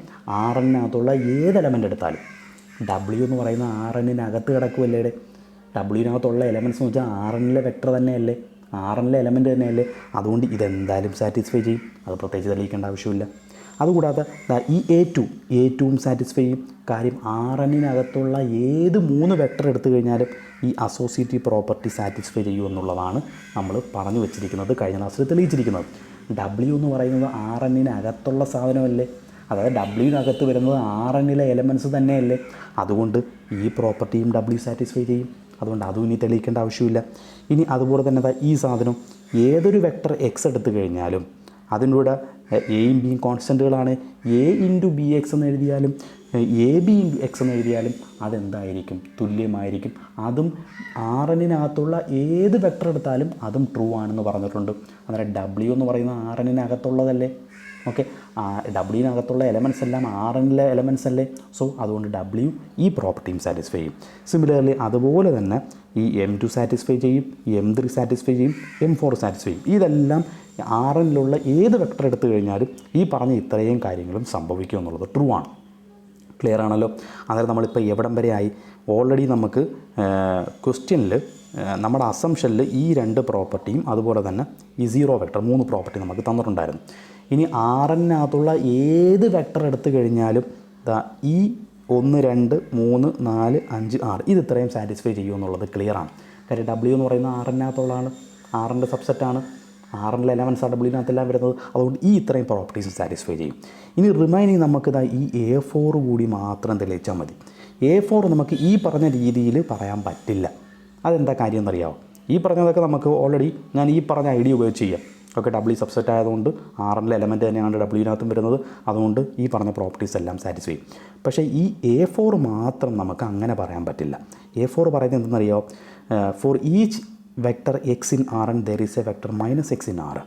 Rnനകത്തുള്ള ഏത് എലമെൻ്റ് എടുത്താലും W എന്ന് പറയുന്ന Rnനകത്ത് കിടക്കുമല്ലേ. Wനകത്തുള്ള എലമെൻറ്റ്സ് എന്ന് വെച്ചാൽ Rnലെ വെക്റ്റർ തന്നെയല്ലേ, Rnലെ എലമെൻറ്റ് തന്നെയല്ലേ. അതുകൊണ്ട് ഇതെന്തായാലും സാറ്റിസ്ഫൈ ചെയ്യും. അത് പ്രത്യേകിച്ച് തെളിയിക്കേണ്ട ആവശ്യമില്ല. അതുകൂടാതെ ഈ A2വും സാറ്റിസ്ഫൈ ചെയ്യും. കാര്യം Rnനകത്തുള്ള ഏത് 3 വെക്റ്റർ എടുത്തു കഴിഞ്ഞാലും ഈ അസോസിയേറ്റീവ് പ്രോപ്പർട്ടി സാറ്റിസ്ഫൈ ചെയ്യും എന്നുള്ളതാണ് നമ്മൾ പറഞ്ഞു വെച്ചിരിക്കുന്നത്, കഴിഞ്ഞ ക്ലാസ്സിൽ തെളിയിച്ചിരിക്കുന്നത്. W എന്ന് പറയുന്നത് Rnനകത്തുള്ള സാധനമല്ലേ. അതായത് Wനകത്ത് വരുന്നത് Rnലെ എലമെൻറ്റ്സ് തന്നെയല്ലേ. അതുകൊണ്ട് ഈ പ്രോപ്പർട്ടിയും W സാറ്റിസ്ഫൈ ചെയ്യും. അതുകൊണ്ട് അതും ഇനി തെളിയിക്കേണ്ട ആവശ്യമില്ല. ഇനി അതുപോലെ തന്നെ ഈ സാധനം ഏതൊരു വെക്റ്റർ X എടുത്തു കഴിഞ്ഞാലും അതിൻ്റെ കൂടെ എയും ബിയും കോൺസ്റ്റൻറ്റുകളാണ്. A×Bx എന്ന് എഴുതിയാലും AB×X എന്ന് എഴുതിയാലും അതെന്തായിരിക്കും, തുല്യമായിരിക്കും. അതും Rnനകത്തുള്ള ഏത് വെക്റ്റർ എടുത്താലും അതും ട്രൂ ആണെന്ന് പറഞ്ഞിട്ടുണ്ട്. അന്നേരം W എന്ന് പറയുന്നത് Rnനകത്തുള്ളതല്ലേ. ഓക്കെ, Wനകത്തുള്ള എലമെൻറ്റ്സ് എല്ലാം Rnലെ എലമെൻറ്റ്സ് അല്ലേ. സോ അതുകൊണ്ട് W ഈ പ്രോപ്പർട്ടിയും സാറ്റിസ്ഫൈ ചെയ്യും. സിമിലർലി അതുപോലെ തന്നെ ഈ M2 സാറ്റിസ്ഫൈ ചെയ്യും, M3 സാറ്റിസ്ഫൈ ചെയ്യും, M4 സാറ്റിസ്ഫൈ ചെയ്യും. ഇതെല്ലാം Rnലുള്ള ഏത് വെക്റ്റർ എടുത്തു കഴിഞ്ഞാലും ഈ പറഞ്ഞ ഇത്രയും കാര്യങ്ങളും സംഭവിക്കും എന്നുള്ളത് ട്രൂ ആണ്. ക്ലിയർ ആണല്ലോ. അന്നേരം നമ്മളിപ്പോൾ എവിടം വരെ ആയി? ഓൾറെഡി നമുക്ക് ക്വസ്റ്റ്യനിൽ നമ്മുടെ അസംഷനിൽ ഈ 2 പ്രോപ്പർട്ടിയും അതുപോലെ തന്നെ ഈ 0 വെക്റ്റർ 3 പ്രോപ്പർട്ടി നമുക്ക് തന്നിട്ടുണ്ടായിരുന്നു. ഇനി Rnനകത്തുള്ള ഏത് വെക്റ്റർ എടുത്തു കഴിഞ്ഞാലും ഈ 1, 2, 3, 4, 5, 6 ഇത് ഇത്രയും സാറ്റിസ്ഫൈ ചെയ്യുമെന്നുള്ളത് ക്ലിയറാണ്. കാര്യം W എന്ന് പറയുന്നത് Rnനകത്തുള്ളതാണ്, Rnൻ്റെ സബ്സെറ്റാണ്, Rnലെ എലമെൻറ്റ്സാണ് Wനകത്തെല്ലാം വരുന്നത്. അതുകൊണ്ട് ഈ ഇത്രയും പ്രോപ്പർട്ടീസ് സാറ്റിസ്ഫൈ ചെയ്യും. ഇനി റിമൈനിങ് നമുക്ക് ഈ A4 കൂടി മാത്രം തെളിയിച്ചാൽ മതി. A4 നമുക്ക് ഈ പറഞ്ഞ രീതിയിൽ പറയാൻ പറ്റില്ല. അതെന്താ കാര്യം എന്നറിയാമോ? ഈ പറഞ്ഞതൊക്കെ നമുക്ക് ഓൾറെഡി ഞാൻ ഈ പറഞ്ഞ ഐഡിയ ഉപയോഗിച്ച് ചെയ്യാം. ഓക്കെ, ഡബ്ല്യു സബ്സെറ്റ് ആയതുകൊണ്ട് ആറിലെ എലമെൻറ്റ് തന്നെയാണ് ഡബ്ല്യുവിനകത്തും വരുന്നത്. അതുകൊണ്ട് ഈ പറഞ്ഞ പ്രോപ്പർട്ടീസ് എല്ലാം സാറ്റിസ്ഫൈ ചെയ്യും. പക്ഷേ ഈ A4 മാത്രം നമുക്ക് അങ്ങനെ പറയാൻ പറ്റില്ല. A4 പറയുന്നത് എന്തെന്നറിയോ? For each vector x in R n there is a vector minus x in R.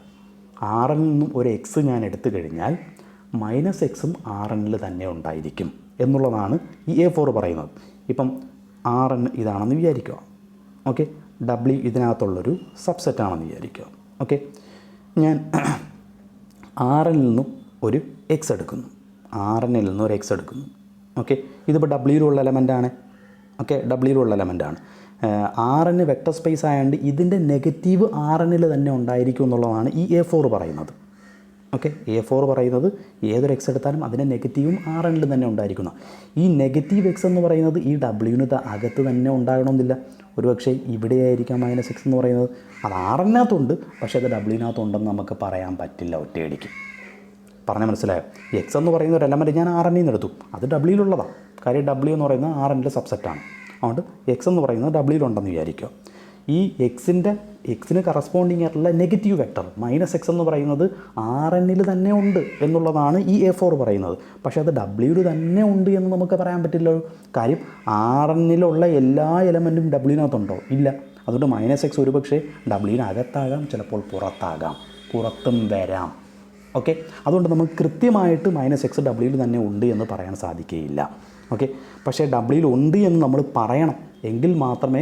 ആറിൽ നിന്നും ഒരു എക്സ് ഞാൻ എടുത്തു കഴിഞ്ഞാൽ മൈനസ് എക്സും ആർ എന്നിൽ തന്നെ ഉണ്ടായിരിക്കും എന്നുള്ളതാണ് ഈ A4 പറയുന്നത്. ഇപ്പം ആർ എൻ ഇതാണെന്ന് വിചാരിക്കുക. ഓക്കെ, ഡബ്ല്യു ഇതിനകത്തുള്ളൊരു സബ്സെറ്റാണെന്ന് വിചാരിക്കുക. ഓക്കെ, ഞാൻ ആർ എന്നിൽ നിന്നും ഒരു എക്സ് എടുക്കുന്നു. ആർ എന്നിൽ നിന്നും ഒരു എക്സ് എടുക്കുന്നു. ഓക്കെ, ഇതിപ്പോൾ ഡബ്ല്യുയിലുള്ള എലമെൻറ്റാണ്. ഓക്കെ, ഡബ്ല്യുയിലുള്ള എലമെൻറ്റാണ്. ആർ എൻ വെക്ടർ സ്പേസ് ആയതുകൊണ്ട് ഇതിൻ്റെ നെഗറ്റീവ് ആർ എന്നിൽ തന്നെ ഉണ്ടായിരിക്കും എന്നുള്ളതാണ് ഈ A4 പറയുന്നത്. ഓക്കെ, A4 പറയുന്നത് ഏതൊരു എക്സ് എടുത്താലും അതിൻ്റെ നെഗറ്റീവും ആർ എന്നിൽ തന്നെ ഉണ്ടായിരിക്കണം. ഈ നെഗറ്റീവ് എക്സ് എന്ന് പറയുന്നത് ഈ ഡബ്ല്യുവിന് അകത്ത് തന്നെ ഉണ്ടാകണമെന്നില്ല. ഒരുപക്ഷെ ഇവിടെയായിരിക്കാം മൈനസ് എക്സ് എന്ന് പറയുന്നത്. അത് ആർ എന്നിനകത്തുണ്ട്, പക്ഷേ അത് ഡബ്ല്യുവിനകത്തുണ്ടെന്ന് നമുക്ക് പറയാൻ പറ്റില്ല ഒറ്റയടിക്ക്. പറഞ്ഞാൽ മനസ്സിലായോ? എക്സ് എന്ന് പറയുന്ന ഒരു എലമെൻറ്റ് ഞാൻ ആർ എന്നിൽ നിന്ന് എടുത്തു, അത് ഡബ്ല്യുയിലുള്ളതാണ്. കാര്യം ഡബ്ല്യു എന്ന് പറയുന്നത് ആർ എന്നിലെ സബ്സെറ്റാണ്. അതുകൊണ്ട് എക്സ് എന്ന് പറയുന്നത് ഡബ്ല്യുയിലുണ്ടെന്ന് വിചാരിക്കുക. ഈ എക്സിന് കറസ്പോണ്ടിങ് ആയിട്ടുള്ള നെഗറ്റീവ് വെക്ടർ മൈനസ് എക്സ് എന്ന് പറയുന്നത് ആർ എന്നിൽ തന്നെ ഉണ്ട് എന്നുള്ളതാണ് ഈ A4 പറയുന്നത്. പക്ഷേ അത് ഡബ്ല്യുയിൽ തന്നെ ഉണ്ട് എന്ന് നമുക്ക് പറയാൻ പറ്റില്ല. കാര്യം ആർ എന്നിലുള്ള എല്ലാ എലമെൻറ്റും ഡബ്ല്യുവിനകത്തുണ്ടോ? ഇല്ല. അതുകൊണ്ട് മൈനസ് എക്സ് ഒരുപക്ഷെ ഡബ്ല്യുവിനകത്താകാം, ചിലപ്പോൾ പുറത്താകാം, പുറത്തും വരാം. ഓക്കെ, അതുകൊണ്ട് നമുക്ക് കൃത്യമായിട്ട് മൈനസ് എക്സ് ഡബ്ല്യുയിൽ തന്നെ ഉണ്ട് എന്ന് പറയാൻ സാധിക്കുകയില്ല. ഓക്കെ, പക്ഷേ ഡബ്ല്യുയിൽ ഉണ്ട് എന്ന് നമ്മൾ പറയണം. എങ്കിൽ മാത്രമേ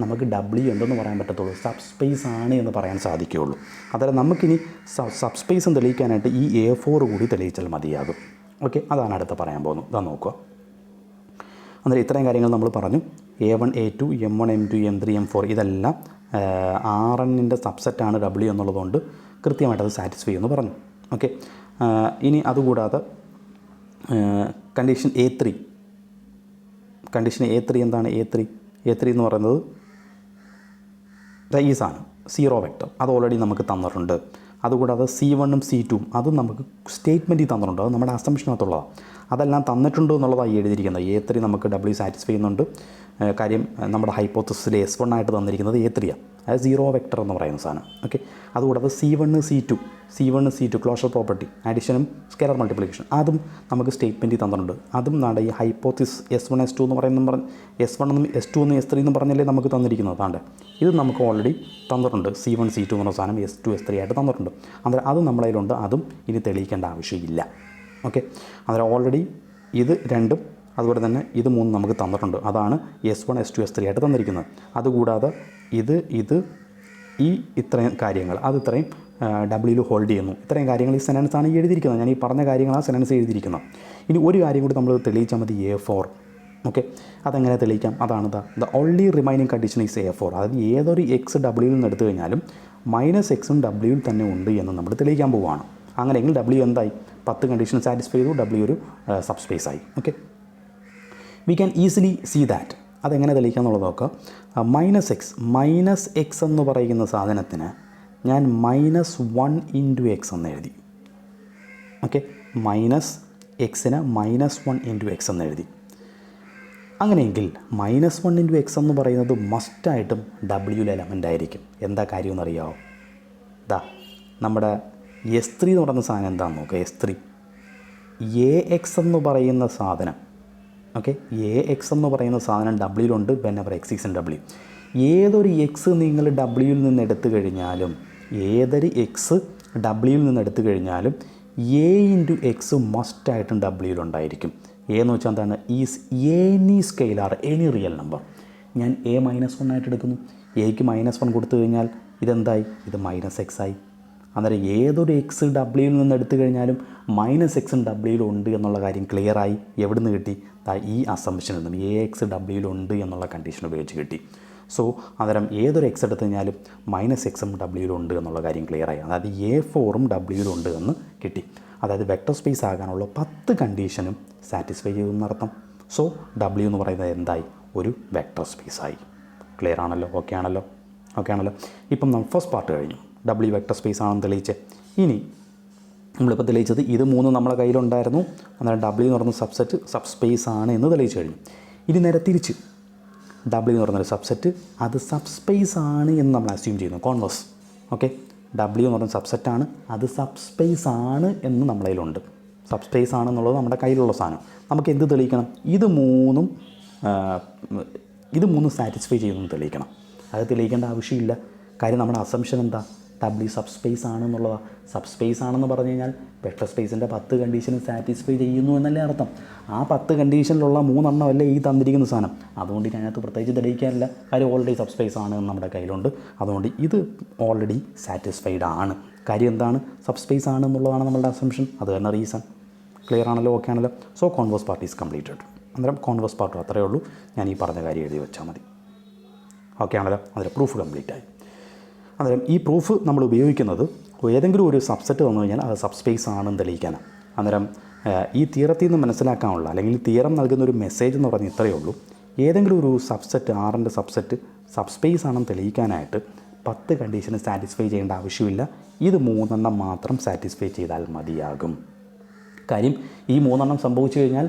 നമുക്ക് ഡബ്ല്യു എന്തെന്ന് പറയാൻ പറ്റത്തുള്ളൂ, സബ് സ്പേസ് ആണ് എന്ന് പറയാൻ സാധിക്കുകയുള്ളൂ. അതായത് നമുക്കിനി സബ് സ്പേസും തെളിയിക്കാനായിട്ട് ഈ A4 കൂടി തെളിയിച്ചാൽ മതിയാകും. ഓക്കെ, അതാണ് അടുത്ത് പറയാൻ പോകുന്നത്. ഇതാ നോക്കുക. അന്നേരം ഇത്രയും കാര്യങ്ങൾ നമ്മൾ പറഞ്ഞു. A1 A2 M1 M2 M3 M4 ഇതെല്ലാം ആർ എന്നിൻ്റെ സബ്സെറ്റാണ് ഡബ്ല്യു എന്നുള്ളതുകൊണ്ട് കൃത്യമായിട്ടത് സാറ്റിസ്ഫൈ എന്ന് പറഞ്ഞു. ഓക്കെ, ഇനി അതുകൂടാതെ കണ്ടീഷൻ A3 എന്താണ്? A3 എന്ന് പറയുന്നത് ഈ സാധനം സീറോ വെക്ടർ, അത് ഓൾറെഡി നമുക്ക് തന്നിട്ടുണ്ട്. അതുകൂടാതെ C1ഉം C2ഉം അതും നമുക്ക് സ്റ്റേറ്റ്മെൻറ്റിൽ തന്നിട്ടുണ്ട്. അത് നമ്മുടെ അസംഷനകത്തുള്ളതാണ്. അതെല്ലാം തന്നിട്ടുണ്ട് എന്നുള്ളതാണ് എഴുതിയിരിക്കുന്നത്. A3 നമുക്ക് ഡബ്ല്യു സാറ്റിസ്ഫൈ ചെയ്യുന്നുണ്ട്. കാര്യം നമ്മുടെ ഹൈപ്പോത്തസിൽ S1 ആയിട്ട് തന്നിരിക്കുന്നത് A3 ആണ്. അത് സീറോ വെക്ടർ എന്ന് പറയുന്ന സാധനം. ഓക്കെ, അതുകൂടാതെ C1 C2 ക്ലോഷർ പ്രോപ്പർട്ടി, അഡീഷനും സ്കെയിലർ മൾട്ടിപ്ലിക്കേഷൻ അതും നമുക്ക് സ്റ്റേറ്റ്മെൻറ്റിൽ തന്നിട്ടുണ്ട്. അതും നമ്മുടെ ഈ ഹൈപ്പോത്തിസ് S1 S2 എന്ന് പറയുന്ന S1 എന്നും S2 എന്നും S3 എന്നും പറഞ്ഞല്ലേ നമുക്ക് തന്നിരിക്കുന്നത്. അതാണ്ട് ഇത് നമുക്ക് ഓൾറെഡി തന്നിട്ടുണ്ട്. C1 C2 എന്ന് പറഞ്ഞ സാധനം S2 S3 ആയിട്ട് തന്നിട്ടുണ്ട്. അന്നേരം അത് നമ്മളതിലുണ്ട്. അതും ഇനി തെളിയിക്കേണ്ട ആവശ്യമില്ല. ഓക്കെ, അന്നേരം ഓൾറെഡി ഇത് രണ്ടും അതുപോലെ തന്നെ ഇത് മൂന്നും നമുക്ക് തന്നിട്ടുണ്ട്. അതാണ് S1 S2 S3 ആയിട്ട് തന്നിരിക്കുന്നത്. അതുകൂടാതെ ഇത് ഈ ഇത്രയും കാര്യങ്ങൾ അത് ഇത്രയും ഡബ്ല്യുയിൽ ഹോൾഡ് ചെയ്യുന്നു. ഇത്രയും കാര്യങ്ങൾ ഈ സെനൻസാണ് എഴുതിയിരിക്കുന്നത്. ഞാൻ ഈ പറഞ്ഞ കാര്യങ്ങളാണ് സെനൻസ് എഴുതിയിരിക്കുന്നത്. ഇനി ഒരു കാര്യം കൂടി നമ്മൾ തെളിയിച്ചാൽ മതി, A4. ഓക്കെ, അതെങ്ങനെ തെളിയിക്കാം? അതാണ് the only remaining condition is A4. അതായത് ഏതൊരു എക്സ് ഡബ്ല്യുയിൽ നിന്ന് എടുത്തു കഴിഞ്ഞാലും മൈനസ് എക്സും ഡബ്ല്യുയിൽ തന്നെ ഉണ്ട് എന്ന് നമ്മൾ തെളിയിക്കാൻ പോവുകയാണ്. അങ്ങനെയെങ്കിൽ ഡബ്ല്യു എന്തായി? 10 കണ്ടീഷൻ സാറ്റിസ്ഫൈ ചെയ്തു, ഡബ്ല്യു ഒരു സബ് സ്പേസ് ആയി. Okay, we can easily see that. അതെങ്ങനെ തെളിയിക്കുക എന്നുള്ളത് നോക്കുക. മൈനസ് എക്സ് എന്ന് പറയുന്ന സാധനത്തിന് ഞാൻ -1 × x എന്ന് എഴുതി. ഓക്കെ, മൈനസ് എക്സിന് -1 × x എന്ന് എഴുതി. അങ്ങനെയെങ്കിൽ -1 × x എന്ന് പറയുന്നത് മസ്റ്റായിട്ടും ഡബ്ല്യുവിൽ എലമെൻ്റ് ആയിരിക്കും. എന്താ കാര്യമെന്നറിയാമോ? നമ്മുടെ S3 എന്ന് പറയുന്ന സാധനം എന്താണെന്ന് നോക്കുക. S3 AX എന്ന് പറയുന്ന സാധനം. ഓക്കെ, AX എന്ന് പറയുന്ന സാധനം ഡബ്ല്യുയിലുണ്ട്. Whenever X is in W. ഏതൊരു എക്സ് നിങ്ങൾ ഡബ്ല്യുയിൽ നിന്ന് എടുത്തു കഴിഞ്ഞാലും A × x മസ്റ്റായിട്ടും ഡബ്ല്യുയിലുണ്ടായിരിക്കും. എന്ന് വെച്ചാൽ എന്താണ്? Is any scalar, any real number. ഞാൻ A-1 ആയിട്ട് എടുക്കുന്നു. Aക്ക് -1 കൊടുത്തു കഴിഞ്ഞാൽ ഇതെന്തായി? ഇത് -x ആയി. അന്നേരം ഏതൊരു എക്സ് ഡബ്ല്യുയിൽ നിന്ന് എടുത്തു കഴിഞ്ഞാലും -x ഡബ്ല്യുയിലുണ്ട് എന്നുള്ള കാര്യം ക്ലിയറായി. എവിടെ നിന്ന് കിട്ടി? ഈ അസംപ്ഷനിൽ നിന്നും AX ഡബ്ല്യുയിലുണ്ട് എന്നുള്ള കണ്ടീഷൻ ഉപയോഗിച്ച് കിട്ടി. സോ അന്നേരം ഏതൊരു എക്സ് എടുത്തു കഴിഞ്ഞാലും -x ഡബ്ല്യുയിലുണ്ട് എന്നുള്ള കാര്യം ക്ലിയറായി. അതായത് A4 ഡബ്ല്യുയിലുണ്ട് എന്ന് കിട്ടി. അതായത് വെക്ടർ സ്പേസ് ആകാനുള്ള 10 കണ്ടീഷനും സാറ്റിസ്ഫൈ ചെയ്തു എന്നർത്ഥം. സോ ഡബ്ല്യു എന്ന് പറയുന്നത് എന്തായി? ഒരു വെക്ടർ സ്പേസായി. ക്ലിയർ ആണല്ലോ? ഓക്കെ ആണല്ലോ? ഇപ്പം നമ്മൾ ഫസ്റ്റ് പാർട്ട് കഴിഞ്ഞു. ഡബ്ല്യു വെക്ടർ സ്പേസ് ആണെന്ന് തെളിയിച്ച്. ഇനി നമ്മളിപ്പോൾ തെളിയിച്ചത് ഇത് 3 നമ്മുടെ കയ്യിലുണ്ടായിരുന്നു. അന്നേരം ഡബ്ല്യു എന്ന് പറയുന്ന സബ്സെറ്റ് സബ് സ്പേസ് ആണ് എന്ന് തെളിയിച്ചു കഴിഞ്ഞു. ഇനി നേരെ തിരിച്ച് ഡബ്ല്യു എന്ന് പറയുന്നൊരു സബ്സെറ്റ് അത് സബ് സ്പേസ് ആണ് എന്ന് നമ്മൾ അസ്യൂം ചെയ്യുന്നു. കോൺവേഴ്സ്. ഓക്കെ, ഡബ്ല്യു എന്ന് പറയുന്ന സബ്സെറ്റാണ്, അത് സബ് സ്പേസ് ആണ് എന്ന് നമ്മളതിലുണ്ട്. സബ് സ്പേസ് ആണെന്നുള്ളത് നമ്മുടെ കയ്യിലുള്ള സാധനം. നമുക്ക് എന്ത് തെളിയിക്കണം? ഇത് മൂന്നും സാറ്റിസ്ഫൈ ചെയ്യുമെന്ന് തെളിയിക്കണം. അത് തെളിയിക്കേണ്ട ആവശ്യമില്ല. കാര്യം നമ്മുടെ അസംഷൻ എന്താ? ഡബ്ല്യു സബ് സ്പേസ് ആണെന്നുള്ളതാണ്. സബ് സ്പേസ് ആണെന്ന് പറഞ്ഞു കഴിഞ്ഞാൽ വെക്ടർ സ്പേസിൻ്റെ 10 കണ്ടീഷനും സാറ്റിസ്ഫൈ ചെയ്യുന്നു എന്നല്ലേ അർത്ഥം. ആ 10 കണ്ടീഷനിലുള്ള 3 എണ്ണമല്ലേ ഈ തന്നിരിക്കുന്ന സാധനം. അതുകൊണ്ട് ഇതിനകത്ത് പ്രത്യേകിച്ച് തെളിയിക്കാനില്ല. കാര്യം ഓൾറെഡി സബ് സ്പേസ് ആണ് നമ്മുടെ കയ്യിലുണ്ട്. അതുകൊണ്ട് ഇത് ഓൾറെഡി സാറ്റിസ്ഫൈഡ് ആണ്. കാര്യം എന്താണ്? സബ് സ്പേസ് ആണ് എന്നുള്ളതാണ് നമ്മളുടെ അസംഷൻ. അത് തന്നെ റീസൺ. ക്ലിയർ ആണല്ലോ? ഓക്കെ ആണല്ലോ? So converse part is completed. അന്നേരം കോൺവേഴ്സ് പാർട്ട് അത്രയേ ഉള്ളൂ. ഞാൻ ഈ പറഞ്ഞ കാര്യം എഴുതി വെച്ചാൽ മതി. ഓക്കെ ആണല്ലോ? അന്നേരം പ്രൂഫ് കംപ്ലീറ്റ് ആയി. അന്നേരം ഈ പ്രൂഫ് നമ്മൾ ഉപയോഗിക്കുന്നത് ഏതെങ്കിലും ഒരു സബ്സെറ്റ് തന്നു കഴിഞ്ഞാൽ അത് സബ് സ്പേസ് ആണെന്ന് തെളിയിക്കാനാണ്. അന്നേരം ഈ തിയറത്തിൽ നിന്ന് മനസ്സിലാക്കാനുള്ള അല്ലെങ്കിൽ തിയറം നൽകുന്ന ഒരു മെസ്സേജ് എന്ന് പറഞ്ഞാൽ ഇത്രയേ ഉള്ളൂ. ഏതെങ്കിലും ഒരു സബ്സെറ്റ്, ആറിൻ്റെ സബ്സെറ്റ് സബ് സ്പേസ് ആണെന്ന് തെളിയിക്കാനായിട്ട് 10 കണ്ടീഷന് സാറ്റിസ്ഫൈ ചെയ്യേണ്ട ആവശ്യമില്ല. ഇത് 3 മാത്രം സാറ്റിസ്ഫൈ ചെയ്താൽ മതിയാകും. കാര്യം ഈ 3 സംഭവിച്ചു കഴിഞ്ഞാൽ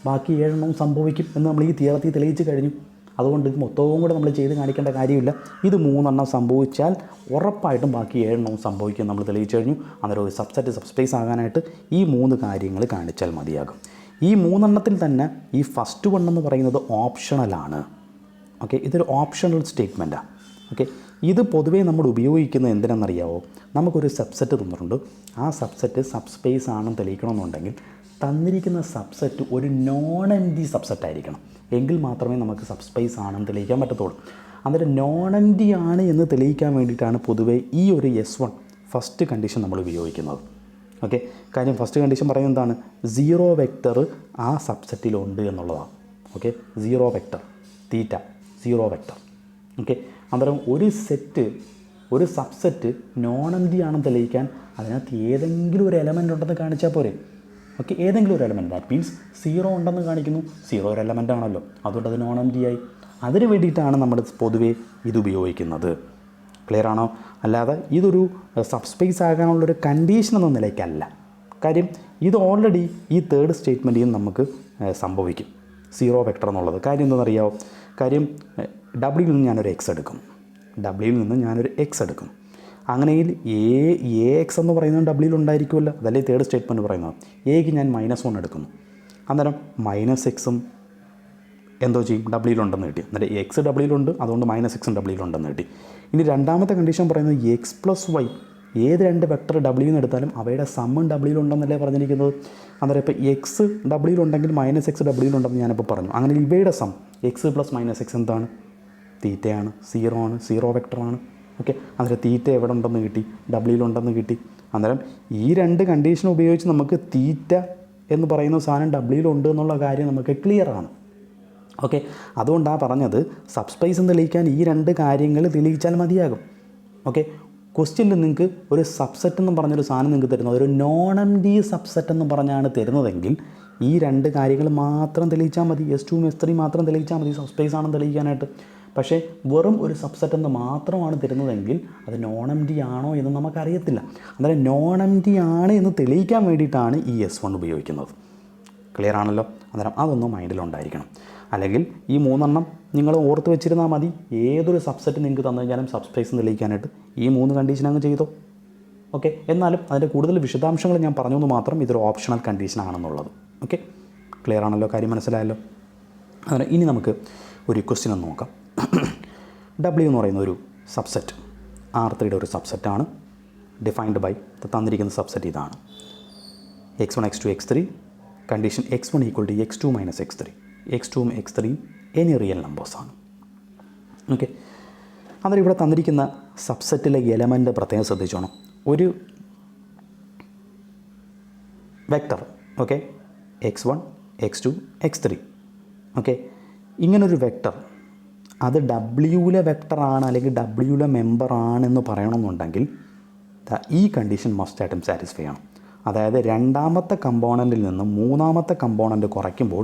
ബാക്കി 7 സംഭവിക്കും എന്ന് നമ്മൾ ഈ തിയറത്തിൽ തെളിയിച്ച് കഴിഞ്ഞു. അതുകൊണ്ട് ഇത് മൊത്തവും കൂടെ നമ്മൾ ചെയ്ത് കാണിക്കേണ്ട കാര്യമില്ല. ഇത് 3 സംഭവിച്ചാൽ ഉറപ്പായിട്ടും ബാക്കി 7 സംഭവിക്കും നമ്മൾ തെളിയിച്ചു കഴിഞ്ഞു. അന്നേരം ഒരു സബ്സെറ്റ് സബ് സ്പേസ് ആകാനായിട്ട് ഈ 3 കാര്യങ്ങൾ കാണിച്ചാൽ മതിയാകും. ഈ 3 തന്നെ ഈ ഫസ്റ്റ് 1 എന്ന് പറയുന്നത് ഓപ്ഷണലാണ്. ഓക്കെ, ഇതൊരു ഓപ്ഷണൽ സ്റ്റേറ്റ്മെൻറ്റാണ്. ഓക്കെ, ഇത് പൊതുവേ നമ്മൾ ഉപയോഗിക്കുന്നത് എന്തിനാണെന്നറിയാവോ? നമുക്കൊരു സബ്സെറ്റ് തന്നിട്ടുണ്ട്. ആ സബ്സെറ്റ് സബ് സ്പേസ് ആണെന്ന് തെളിയിക്കണമെന്നുണ്ടെങ്കിൽ തന്നിരിക്കുന്ന സബ്സെറ്റ് ഒരു നോൺ എംപ്റ്റി സബ്സെറ്റ് ആയിരിക്കണം. എങ്കിൽ മാത്രമേ നമുക്ക് സബ് സ്പേസ് ആണെന്ന് തെളിയിക്കാൻ പറ്റത്തുള്ളൂ. അന്നേരം നോൺ എംപ്റ്റി ആണ് എന്ന് തെളിയിക്കാൻ വേണ്ടിയിട്ടാണ് പൊതുവേ ഈ ഒരു S1 ഫസ്റ്റ് കണ്ടീഷൻ നമ്മൾ ഉപയോഗിക്കുന്നത്. ഓക്കെ, കാര്യം ഫസ്റ്റ് കണ്ടീഷൻ പറയുന്നത് എന്താണ്? 0 വെക്റ്റർ ആ സബ്സെറ്റിലുണ്ട് എന്നുള്ളതാണ്. ഓക്കെ, 0 വെക്റ്റർ തീറ്റ 0 വെക്റ്റർ. ഓക്കെ, അന്നേരം ഒരു സബ്സെറ്റ് നോൺ എംപ്റ്റി ആണെന്ന് തെളിയിക്കാൻ അതിനകത്ത് ഏതെങ്കിലും ഒരു എലമെൻ്റ് ഉണ്ടെന്ന് കാണിച്ചാൽ പോരെ. ഓക്കെ, ഏതെങ്കിലും ഒരു എലമെൻറ്റ്, ദാറ്റ് മീൻസ് 0 ഉണ്ടെന്ന് കാണിക്കുന്നു. 0 ഒരു എലമെൻ്റ് ആണല്ലോ, അതുകൊണ്ട് അത് നോൺ എംപ്റ്റി ആയി. അതിന് വേണ്ടിയിട്ടാണ് നമ്മൾ പൊതുവേ ഇത് ഉപയോഗിക്കുന്നത്. ക്ലിയർ ആണോ? അല്ലാതെ ഇതൊരു സബ് സ്പേസ് ആകാനുള്ളൊരു കണ്ടീഷൻ എന്ന നിലയ്ക്കല്ല. കാര്യം ഇത് ഓൾറെഡി ഈ തേർഡ് സ്റ്റേറ്റ്മെൻറ്റിൽ നമുക്ക് സംഭവിക്കും 0 വെക്റ്റർ എന്നുള്ളത്. കാര്യം എന്താണെന്നറിയാമോ? കാര്യം ഡബ്ല്യൂയിൽ നിന്ന് ഞാനൊരു എക്സ് എടുക്കും. അങ്ങനെയിൽ എ എക്സ് എന്ന് പറയുന്നത് ഡബ്ല്യൂയിൽ ഉണ്ടായിരിക്കുമല്ലോ. അതല്ലേ തേർഡ് സ്റ്റേറ്റ്മെൻറ്റ് പറയുന്നത്. എക്ക് ഞാൻ -1 എടുക്കുന്നു. അന്നേരം -x എന്തോ ചെയ്യും? ഡബ്ല്യൂയിലുണ്ടെന്ന് കിട്ടി. എന്നിട്ട് എക്സ് ഡബ്ല്യൂയിലുണ്ട്, അതുകൊണ്ട് -x ഡബ്ല്യൂയിലുണ്ടെന്ന് കിട്ടി. ഇനി രണ്ടാമത്തെ കണ്ടീഷൻ പറയുന്നത് x+y ഏത് 2 വെക്ടർ ഡബ്ല്യൂന്ന് എടുത്താലും അവയുടെ സമ്മും ഡബ്ല്യൂയിലുണ്ടെന്നല്ലേ പറഞ്ഞിരിക്കുന്നത്. അന്നേരം ഇപ്പോൾ എക്സ് ഡബ്ല്യൂയിലുണ്ടെങ്കിൽ -x ഡബ്ല്യൂയിലുണ്ടെന്ന് ഞാനിപ്പോൾ പറഞ്ഞു. അങ്ങനെ ഇവയുടെ സം x + -x എന്താണ്? തീറ്റയാണ്. 0 ആണ്, 0 വെക്ടറാണ്. ഓക്കെ, അന്നേരം തീറ്റ എവിടെ ഉണ്ടെന്ന് കിട്ടി? ഡബ്ല്യൂയിലുണ്ടെന്ന് കിട്ടി. അന്നേരം ഈ 2 കണ്ടീഷൻ ഉപയോഗിച്ച് നമുക്ക് തീറ്റ എന്ന് പറയുന്ന സാധനം ഡബ്ല്യൂയിലുണ്ട് എന്നുള്ള കാര്യം നമുക്ക് ക്ലിയറാണ്. ഓക്കെ, അതുകൊണ്ടാണ് പറഞ്ഞത് സബ് സ്പേസ് തെളിയിക്കാൻ ഈ 2 കാര്യങ്ങൾ തെളിയിച്ചാൽ മതിയാകും. ഓക്കെ, ക്വസ്റ്റ്യനിൽ നിങ്ങൾക്ക് ഒരു സബ്സെറ്റ് എന്ന് പറഞ്ഞൊരു സാധനം നിങ്ങൾക്ക് തരുന്നത് ഒരു നോൺ എംപ്റ്റി സബ്സെറ്റ് എന്ന് പറഞ്ഞാണ് തരുന്നതെങ്കിൽ ഈ 2 കാര്യങ്ങൾ മാത്രം തെളിയിച്ചാൽ മതി. S2 S3 മാത്രം തെളിയിച്ചാൽ മതി സബ് സ്പേസ് ആണെന്ന് തെളിയിക്കാനായിട്ട്. പക്ഷേ വെറും ഒരു സബ്സെറ്റ് എന്ന് മാത്രമാണ് തരുന്നതെങ്കിൽ അത് നോൺ എംപ്റ്റി ആണോ എന്ന് നമുക്കറിയത്തില്ല. അന്നേരം നോൺ എംപ്റ്റി ആണ് എന്ന് തെളിയിക്കാൻ വേണ്ടിയിട്ടാണ് ഈ S1 ഉപയോഗിക്കുന്നത്. ക്ലിയർ ആണല്ലോ? അന്നേരം അതൊന്നും മൈൻഡിലുണ്ടായിരിക്കണം. അല്ലെങ്കിൽ ഈ 3 നിങ്ങൾ ഓർത്ത് വെച്ചിരുന്നാൽ മതി. ഏതൊരു സബ്സെറ്റ് നിങ്ങൾക്ക് തന്നു കഴിഞ്ഞാലും സബ് സ്പേസ് തെളിയിക്കാനായിട്ട് ഈ 3 കണ്ടീഷൻ അങ്ങ് ചെയ്തോ. ഓക്കെ, എന്നാലും അതിൻ്റെ കൂടുതൽ വിശദാംശങ്ങൾ ഞാൻ പറഞ്ഞെന്ന് മാത്രം. ഇതൊരു ഓപ്ഷണൽ കണ്ടീഷൻ ആണെന്നുള്ളത്. ഓക്കെ, ക്ലിയർ ആണല്ലോ? കാര്യം മനസ്സിലായല്ലോ? അങ്ങനെ ഇനി നമുക്ക് ഒരു ക്വസ്റ്റ്യൻ ഒന്ന് നോക്കാം. W എന്ന് പറയുന്ന ഒരു സബ്സെറ്റ് R3യുടെ ഒരു സബ്സെറ്റാണ്. ഡിഫൈൻഡ് ബൈ തന്നിരിക്കുന്ന സബ്സെറ്റ് ഇതാണ്. x1 x2 x3 condition x1 = x2 - x3. x2 x3 any real നമ്പേഴ്സാണ്. ഓക്കെ, അന്നേരം ഇവിടെ തന്നിരിക്കുന്ന സബ്സെറ്റിലെ എലമെൻ്റ് പ്രത്യേകം ശ്രദ്ധിച്ചോണം. ഒരു vector, okay, x1 x2 x3. Okay, ഇങ്ങനൊരു വെക്റ്റർ അത് ഡബ്ല്യൂയിലെ വെക്റ്ററാണ് അല്ലെങ്കിൽ ഡബ്ല്യൂയിലെ മെമ്പറാണെന്ന് പറയണമെന്നുണ്ടെങ്കിൽ ഈ കണ്ടീഷൻ മസ്റ്റായിട്ടും സാറ്റിസ്ഫൈ ചെയ്യണം. അതായത് രണ്ടാമത്തെ കമ്പോണൻറ്റിൽ നിന്നും മൂന്നാമത്തെ കമ്പോണൻറ്റ് കുറയ്ക്കുമ്പോൾ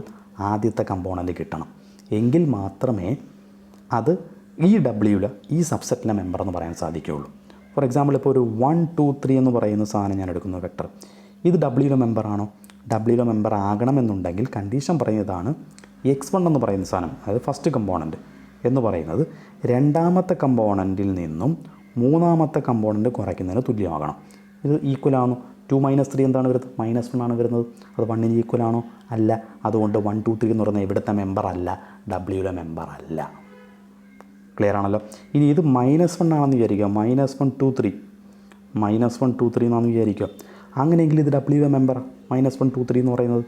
ആദ്യത്തെ കമ്പോണൻറ്റ് കിട്ടണം. എങ്കിൽ മാത്രമേ അത് ഈ ഡബ്ല്യൂയിലെ ഈ സബ്സെറ്റിലെ മെമ്പർ എന്ന് പറയാൻ സാധിക്കുകയുള്ളൂ. ഫോർ എക്സാമ്പിൾ, ഇപ്പോൾ ഒരു 1 2 3 എന്ന് പറയുന്ന സാധനം ഞാൻ എടുക്കുന്ന വെക്റ്റർ, ഇത് ഡബ്ല്യൂയിലെ മെമ്പറാണോ? ഡബ്ല്യൂയിലെ മെമ്പർ ആകണമെന്നുണ്ടെങ്കിൽ കണ്ടീഷൻ പറയുന്നതാണ് x1 എന്ന് പറയുന്ന സാധനം, അതായത് ഫസ്റ്റ് കമ്പോണൻറ്റ് എന്ന് പറയുന്നത് രണ്ടാമത്തെ കമ്പോണൻറ്റിൽ നിന്നും മൂന്നാമത്തെ കമ്പോണൻറ്റ് കുറയ്ക്കുന്നതിന് തുല്യമാകണം. ഇത് ഈക്വലാണോ? 2 - 3 എന്താണ് വരുന്നത്? -1 ആണ് വരുന്നത്. അത് 1ന് ഈക്വലാണോ? അല്ല. അതുകൊണ്ട് 1, 2, 3 എന്ന് പറയുന്നത് ഇവിടുത്തെ മെമ്പർ അല്ല, ഡബ്ല്യൂയിലെ മെമ്പർ അല്ല. ക്ലിയർ ആണല്ലോ. ഇനി ഇത് -1 ആണെന്ന് വിചാരിക്കുക. -1, 2, 3 -1, 2, 3 എന്നാണെന്ന് വിചാരിക്കുക. അങ്ങനെയെങ്കിൽ ഇത് ഡബ്ല്യൂയിലെ മെമ്പർ -1, 2, 3 എന്ന് പറയുന്നത്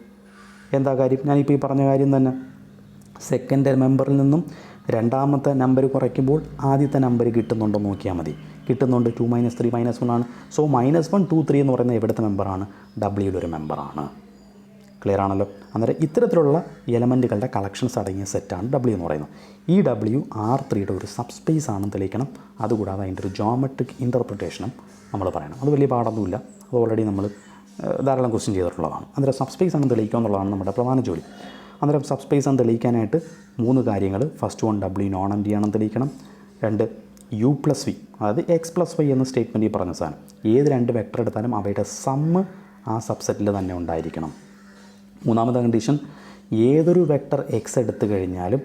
എന്താ കാര്യം? ഞാനിപ്പോൾ ഈ പറഞ്ഞ കാര്യം തന്നെ. സെക്കൻഡ് മെമ്പറിൽ നിന്നും രണ്ടാമത്തെ നമ്പർ കുറയ്ക്കുമ്പോൾ ആദ്യത്തെ നമ്പർ കിട്ടുന്നുണ്ടോ നോക്കിയാൽ മതി. കിട്ടുന്നുണ്ട്. 2 - 3 -1 ആണ്. സോ -1, 2, 3 എന്ന് പറയുന്നത് എവിടുത്തെ മെമ്പറാണ്? ഡബ്ല്യൂയിലൊരു മെമ്പറാണ്. ക്ലിയർ ആണല്ലോ. അന്നേരം ഇത്തരത്തിലുള്ള എലമെൻറ്റുകളുടെ കളക്ഷൻസ് അടങ്ങിയ സെറ്റാണ് ഡബ്ല്യു എന്ന് പറയുന്നത്. ഈ ഡബ്ല്യു R3യുടെ ഒരു സബ്സ്പേസ് ആണെന്ന് തെളിയിക്കണം. അതുകൂടാതെ അതിൻ്റെ ഒരു ജോമെട്രിക് ഇൻ്റർപ്രിട്ടേഷനും നമ്മൾ പറയണം. അത് വലിയ പാടൊന്നുമില്ല. അത് ഓൾറെഡി നമ്മൾ ധാരാളം ക്വസ്റ്റ്യൻ ചെയ്തിട്ടുള്ളതാണ്. അന്നേരം സബ്സ്പേസ് ആണെന്ന് തെളിയിക്കുക എന്നുള്ളതാണ് നമ്മുടെ പ്രധാന ജോലി. അന്നേരം സബ്സ്പേസ് ആണെന്ന് തെളിയിക്കാനായിട്ട് 3 കാര്യങ്ങൾ. First one, W non empty ആണെന്ന് തെളിയിക്കണം. 2, U+V, അതായത് X+Y എന്ന സ്റ്റേറ്റ്മെൻറ്റിൽ പറഞ്ഞ സാധനം. ഏത് 2 വെക്ടർ എടുത്താലും അവയുടെ സമ്മ് ആ സബ്സെറ്റിൽ തന്നെ ഉണ്ടായിരിക്കണം. മൂന്നാമത്തെ കണ്ടീഷൻ, ഏതൊരു വെക്ടർ X എടുത്തു കഴിഞ്ഞാലും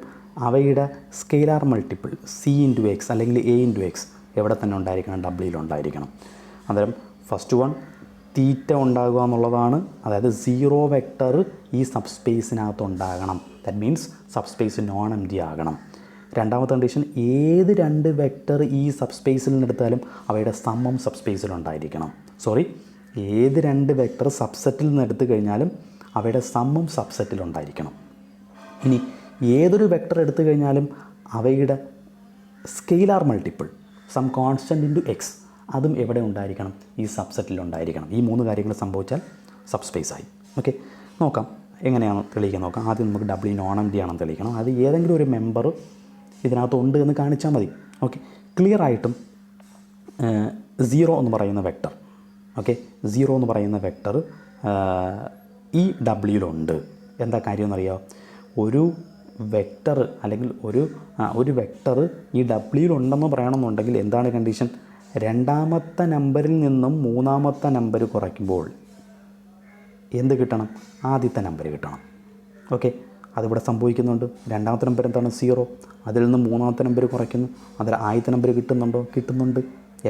അവയുടെ സ്കെയിലാർ മൾട്ടിപ്പിൾ C×X അല്ലെങ്കിൽ A×X എവിടെ തന്നെ ഉണ്ടായിരിക്കണം? ഡബ്ല്യൂയിൽ ഉണ്ടായിരിക്കണം. അന്നേരം ഫസ്റ്റ് വൺ തീറ്റ ഉണ്ടാകുക എന്നുള്ളതാണ്. അതായത് 0 വെക്ടർ ഈ സബ്സ്പേസിനകത്ത് ഉണ്ടാകണം. That means subspace non empty ആകണം. രണ്ടാമത്തെ കണ്ടീഷൻ, ഏത് 2 വെക്ടർ ഈ സബ്സ്പേസിൽ നിന്നെടുത്താലും അവയുടെ സമ്മം സബ്സ്പേസിലുണ്ടായിരിക്കണം. ഏത് 2 വെക്ടർ സബ്സെറ്റിൽ നിന്ന് എടുത്തു കഴിഞ്ഞാലും അവയുടെ സമ്മം സബ്സെറ്റിലുണ്ടായിരിക്കണം. ഇനി ഏതൊരു വെക്ടർ എടുത്തു കഴിഞ്ഞാലും അവയുടെ scalar multiple some constant into x അതും എവിടെ ഉണ്ടായിരിക്കണം? ഈ സബ്സെറ്റിലുണ്ടായിരിക്കണം. ഈ 3 കാര്യങ്ങൾ സംഭവിച്ചാൽ സബ്സ്പേസ് ആയി. ഓക്കെ, നോക്കാം എങ്ങനെയാണ് തെളിയിക്കാൻ നോക്കാം. ആദ്യം നമുക്ക് ഡബ്ല്യു നോൺ എംപ്റ്റി ആണെന്ന് തെളിയിക്കണം. അത് ഏതെങ്കിലും ഒരു മെമ്പർ ഇതിനകത്ത് ഉണ്ട് എന്ന് കാണിച്ചാൽ മതി. ഓക്കെ, ക്ലിയർ ആയിട്ടും 0 എന്ന് പറയുന്ന വെക്ടർ, ഓക്കെ 0 എന്ന് പറയുന്ന വെക്ടർ ഈ ഡബ്ല്യൂയിലുണ്ട്. എന്താ കാര്യം എന്നറിയാമോ? ഒരു വെക്ടർ അല്ലെങ്കിൽ ഒരു വെക്ടർ ഈ ഡബ്ല്യൂയിലുണ്ടെന്ന് പറയണമെന്നുണ്ടെങ്കിൽ എന്താണ് കണ്ടീഷൻ? രണ്ടാമത്തെ നമ്പറിൽ നിന്നും മൂന്നാമത്തെ നമ്പർ കുറയ്ക്കുമ്പോൾ എന്ത് കിട്ടണം? ആദ്യത്തെ നമ്പർ കിട്ടണം. ഓക്കെ, അതിവിടെ സംഭവിക്കുന്നുണ്ട്. രണ്ടാമത്തെ നമ്പർ എന്താണ്? 0. അതിൽ നിന്ന് മൂന്നാമത്തെ നമ്പർ കുറയ്ക്കുന്നു. അതിൽ ആദ്യത്തെ നമ്പർ കിട്ടുന്നുണ്ടോ? കിട്ടുന്നുണ്ട്.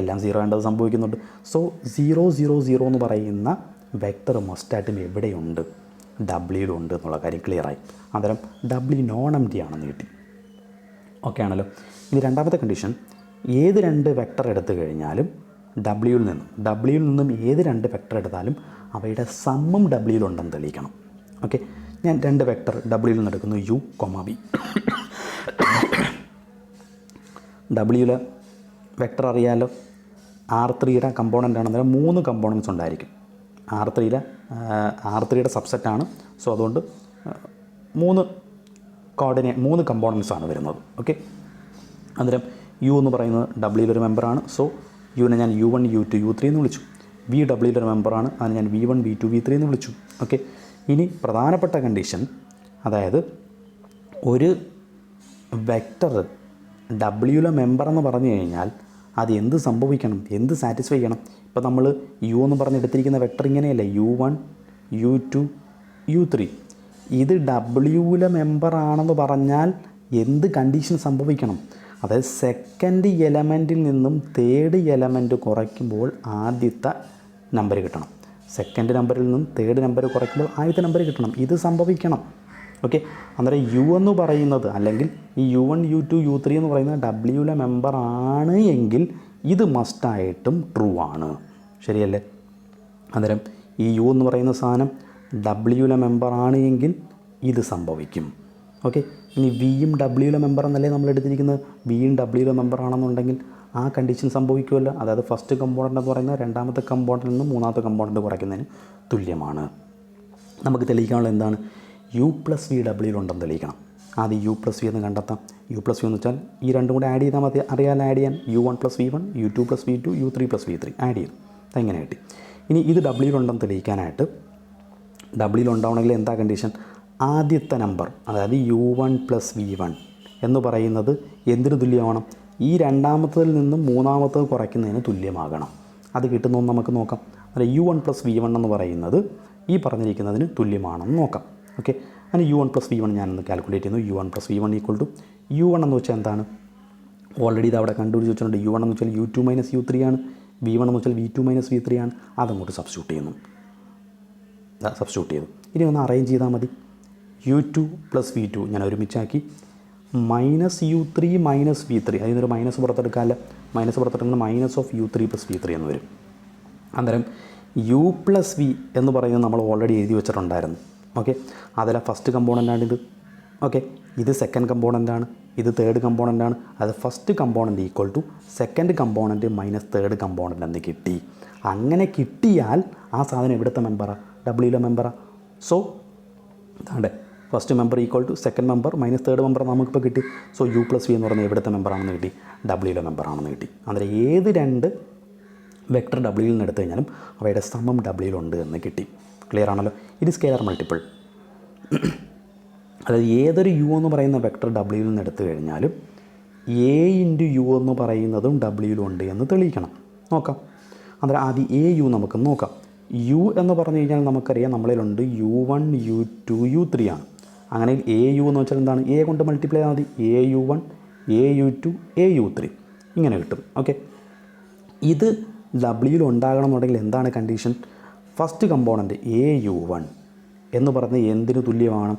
എല്ലാം 0 ആണ്ടത് സംഭവിക്കുന്നുണ്ട്. സോ 0, 0, 0 എന്ന് പറയുന്ന വെക്ടർ മസ്റ്റായിട്ടും എവിടെയുണ്ട്? ഡബ്ല്യൂയിലുണ്ട് എന്നുള്ള കാര്യം ക്ലിയറായി. അന്നേരം ഡബ്ല്യു നോൺ എംപ്റ്റി ആണെന്ന് കിട്ടി. ഓക്കെ ആണല്ലോ. ഇനി രണ്ടാമത്തെ കണ്ടീഷൻ, ഏത് 2 വെക്ടർ എടുത്തു കഴിഞ്ഞാലും ഡബ്ല്യൂയിൽ നിന്നും ഏത് 2 വെക്ടർ എടുത്താലും അവയുടെ സമ്മം ഡബ്ല്യൂയിലുണ്ടെന്ന് തെളിയിക്കണം. ഓക്കെ, ഞാൻ 2 വെക്ടർ ഡബ്ല്യൂയിൽ നിന്ന് എടുക്കുന്നു, U, V. ഡബ്ല്യൂയിലെ വെക്ടർ അറിയാമല്ലോ, R3യുടെ കമ്പോണൻ്റ് ആണ്. അന്നേരം 3 കമ്പോണൻസ് ഉണ്ടായിരിക്കും. R3യുടെ സബ്സെറ്റാണ്. സോ അതുകൊണ്ട് 3 കമ്പോണൻസ് ആണ് വരുന്നത്. ഓക്കെ, അന്നേരം U എന്ന് പറയുന്നത് ഡബ്ല്യൂയിലൊരു മെമ്പറാണ്. സോ യുവിനെ ഞാൻ U1, U2, U3 എന്ന് വിളിച്ചു. V ഡബ്ല്യൂയിലൊരു മെമ്പറാണ്. അതിന് ഞാൻ V1, V2, V3 എന്ന് വിളിച്ചു. ഓക്കെ, ഇനി പ്രധാനപ്പെട്ട കണ്ടീഷൻ, അതായത് ഒരു വെക്ടർ ഡബ്ല്യൂയിലെ മെമ്പർ എന്ന് പറഞ്ഞു കഴിഞ്ഞാൽ അത് എന്ത് സംഭവിക്കണം? എന്ത് സാറ്റിസ്ഫൈ ചെയ്യണം? ഇപ്പോൾ നമ്മൾ U എന്ന് പറഞ്ഞെടുത്തിരിക്കുന്ന വെക്ടർ ഇങ്ങനെയല്ല, U1, U2, U3. ഇത് ഡബ്ല്യൂയിലെ മെമ്പർ ആണെന്ന് പറഞ്ഞാൽ എന്ത് കണ്ടീഷൻ സംഭവിക്കണം? അതായത് സെക്കൻഡ് എലമെൻറ്റിൽ നിന്നും തേർഡ് എലമെൻറ്റ് കുറയ്ക്കുമ്പോൾ ആദ്യത്തെ നമ്പർ കിട്ടണം. സെക്കൻഡ് നമ്പറിൽ നിന്നും തേർഡ് നമ്പർ കുറയ്ക്കുമ്പോൾ ആദ്യത്തെ നമ്പർ കിട്ടണം. ഇത് സംഭവിക്കണം. ഓക്കെ, അന്നേരം U എന്ന് പറയുന്നത് അല്ലെങ്കിൽ ഈ U1, U2, U3 എന്ന് പറയുന്നത് ഡബ്ല്യൂയിലെ മെമ്പർ ആണ് എങ്കിൽ ഇത് മസ്റ്റായിട്ടും ട്രൂ ആണ്. ശരിയല്ലേ? അന്നേരം ഈ U എന്ന് പറയുന്ന സാധനം ഡബ്ല്യൂയിലെ മെമ്പർ ആണ് എങ്കിൽ ഇത് സംഭവിക്കും. ഓക്കെ, ഇനി വിയും ഡബ്ല്യൂയിലെ മെമ്പർ എന്നല്ലേ നമ്മൾ എടുത്തിരിക്കുന്നത്. വിയും ഡബ്ല്യൂയിലെ മെമ്പർ ആണെന്നുണ്ടെങ്കിൽ ആ കണ്ടീഷൻ സംഭവിക്കുമല്ലോ. അതായത് ഫസ്റ്റ് കമ്പോണൻ്റ് എന്ന് പറയുന്നത് രണ്ടാമത്തെ കമ്പോണൻ്റിൽ നിന്ന് മൂന്നാമത്തെ കമ്പോണൻ്റ് കുറയ്ക്കുന്നതിന് തുല്യമാണ്. നമുക്ക് തെളിയിക്കാനുള്ള എന്താണ്? U+V ഡബ്ല്യൂയിലുണ്ടെന്ന് തെളിയിക്കണം. ആദ്യം U+V എന്ന് കണ്ടെത്താം. U+V എന്ന് വെച്ചാൽ ഈ രണ്ടും കൂടെ ആഡ് ചെയ്താൽ മതി. അറിയാൻ ആഡ് ചെയ്യാൻ U1 + V1, U2 + V2, U3 + V3 add ചെയ്തു. അതെങ്ങനെ കിട്ടി? ഇനി ഇത് ഡബ്ല്യൂയിലുണ്ടെന്ന് തെളിയിക്കാനായിട്ട് ഡബ്ല്യൂയിലുണ്ടാവണമെങ്കിൽ എന്താ കണ്ടീഷൻ? ആദ്യത്തെ നമ്പർ അതായത് U1 + V1 എന്ന് പറയുന്നത് എന്തിന് തുല്യമാവണം? ഈ രണ്ടാമത്തതിൽ നിന്നും മൂന്നാമത്തത് കുറയ്ക്കുന്നതിന് തുല്യമാകണം. അത് കിട്ടുന്നതെന്ന് നമുക്ക് നോക്കാം. അതായത് U1 + V1 എന്ന് പറയുന്നത് ഈ പറഞ്ഞിരിക്കുന്നതിന് തുല്യമാണെന്ന് നോക്കാം. ഓക്കെ, അതിന് U1 + V1 ഞാനൊന്ന് കാൽക്കുലേറ്റ് ചെയ്യുന്നു. U1 + V1 = U1 എന്ന് വെച്ചാൽ എന്താണ്? ഓൾറെഡി ഇത് അവിടെ കണ്ടുപിടിച്ച് വെച്ചിട്ടുണ്ട്. U1 എന്ന് വെച്ചാൽ U2 മൈനസ് U3 ആണ്, V1 എന്ന് വെച്ചാൽ V2 മൈനസ് V3 ആണ്. അതങ്ങോട്ട് സബ്സ്റ്റിറ്റ്യൂട്ട് ചെയ്തു. ഇനി ഒന്ന് അറേഞ്ച് ചെയ്താൽ മതി. U2 പ്ലസ് V2 ഞാൻ ഒരുമിച്ചാക്കി, മൈനസ് U3 മൈനസ് V3, അതിൽ നിന്നൊരു മൈനസ് പുറത്തെടുക്കാമല്ല, മൈനസ് പുറത്തെടുക്കുന്നത് minus of U3 plus V3 എന്ന് വരും. അന്നേരം U പ്ലസ് V എന്ന് പറയുന്നത് നമ്മൾ ഓൾറെഡി എഴുതി വെച്ചിട്ടുണ്ടായിരുന്നു. ഓക്കെ, അതിലെ ഫസ്റ്റ് കമ്പോണൻ്റാണിത്. ഓക്കെ, ഇത് സെക്കൻഡ് കമ്പോണൻ്റാണ്, ഇത് തേർഡ് കമ്പോണൻ്റാണ്. അത് first component equal to second component minus third component എന്ന് കിട്ടി. അങ്ങനെ കിട്ടിയാൽ ആ സാധനം എവിടുത്തെ മെമ്പറാണ്? ഡബ്ല്യൂയിലെ മെമ്പറാണ്. സോ അതെ, first member equal to second member minus third member നമുക്കിപ്പോൾ കിട്ടി. സോ U പ്ലസ് V എന്ന് പറയുന്നത് എവിടുത്തെ മെമ്പറാണെന്ന് കിട്ടി? ഡബ്ല്യൂയിലെ മെമ്പറാണെന്ന് കിട്ടി. അന്നേരം ഏത് രണ്ട് വെക്ടർ ഡബ്ല്യൂയിൽ നിന്ന് എടുത്തു കഴിഞ്ഞാലും അവയുടെ സമം ഡബ്ല്യൂയിലുണ്ട് എന്ന് കിട്ടി. ക്ലിയർ ആണല്ലോ? ഇത് സ്കെയിലർ മൾട്ടിപ്പിൾ. അതായത് ഏതൊരു U എന്ന് പറയുന്ന വെക്ടർ ഡബ്ല്യൂയിൽ നിന്ന് എടുത്തു കഴിഞ്ഞാലും A ഇൻറ്റു U എന്ന് പറയുന്നതും ഡബ്ല്യൂയിലുണ്ട് എന്ന് തെളിയിക്കണം. നോക്കാം. അന്നേരം ആദ്യം AU നമുക്ക് നോക്കാം. U എന്ന് പറഞ്ഞു കഴിഞ്ഞാൽ നമുക്കറിയാം നമ്മളിലുണ്ട് U1 U2 U3 ആണ്. അങ്ങനെ AU എന്ന് വെച്ചാൽ എന്താണ്? A കൊണ്ട് മൾട്ടിപ്ലൈ ചെയ്താൽ മതി. AU1 AU2 AU3 ഇങ്ങനെ കിട്ടും. ഓക്കെ, ഇത് ഡബ്ല്യൂയിൽ ഉണ്ടാകണം എന്നുണ്ടെങ്കിൽ എന്താണ് കണ്ടീഷൻ? ഫസ്റ്റ് കമ്പോണൻറ്റ് AU1 എന്ന് പറഞ്ഞത് എന്തിന് തുല്യമാണ്?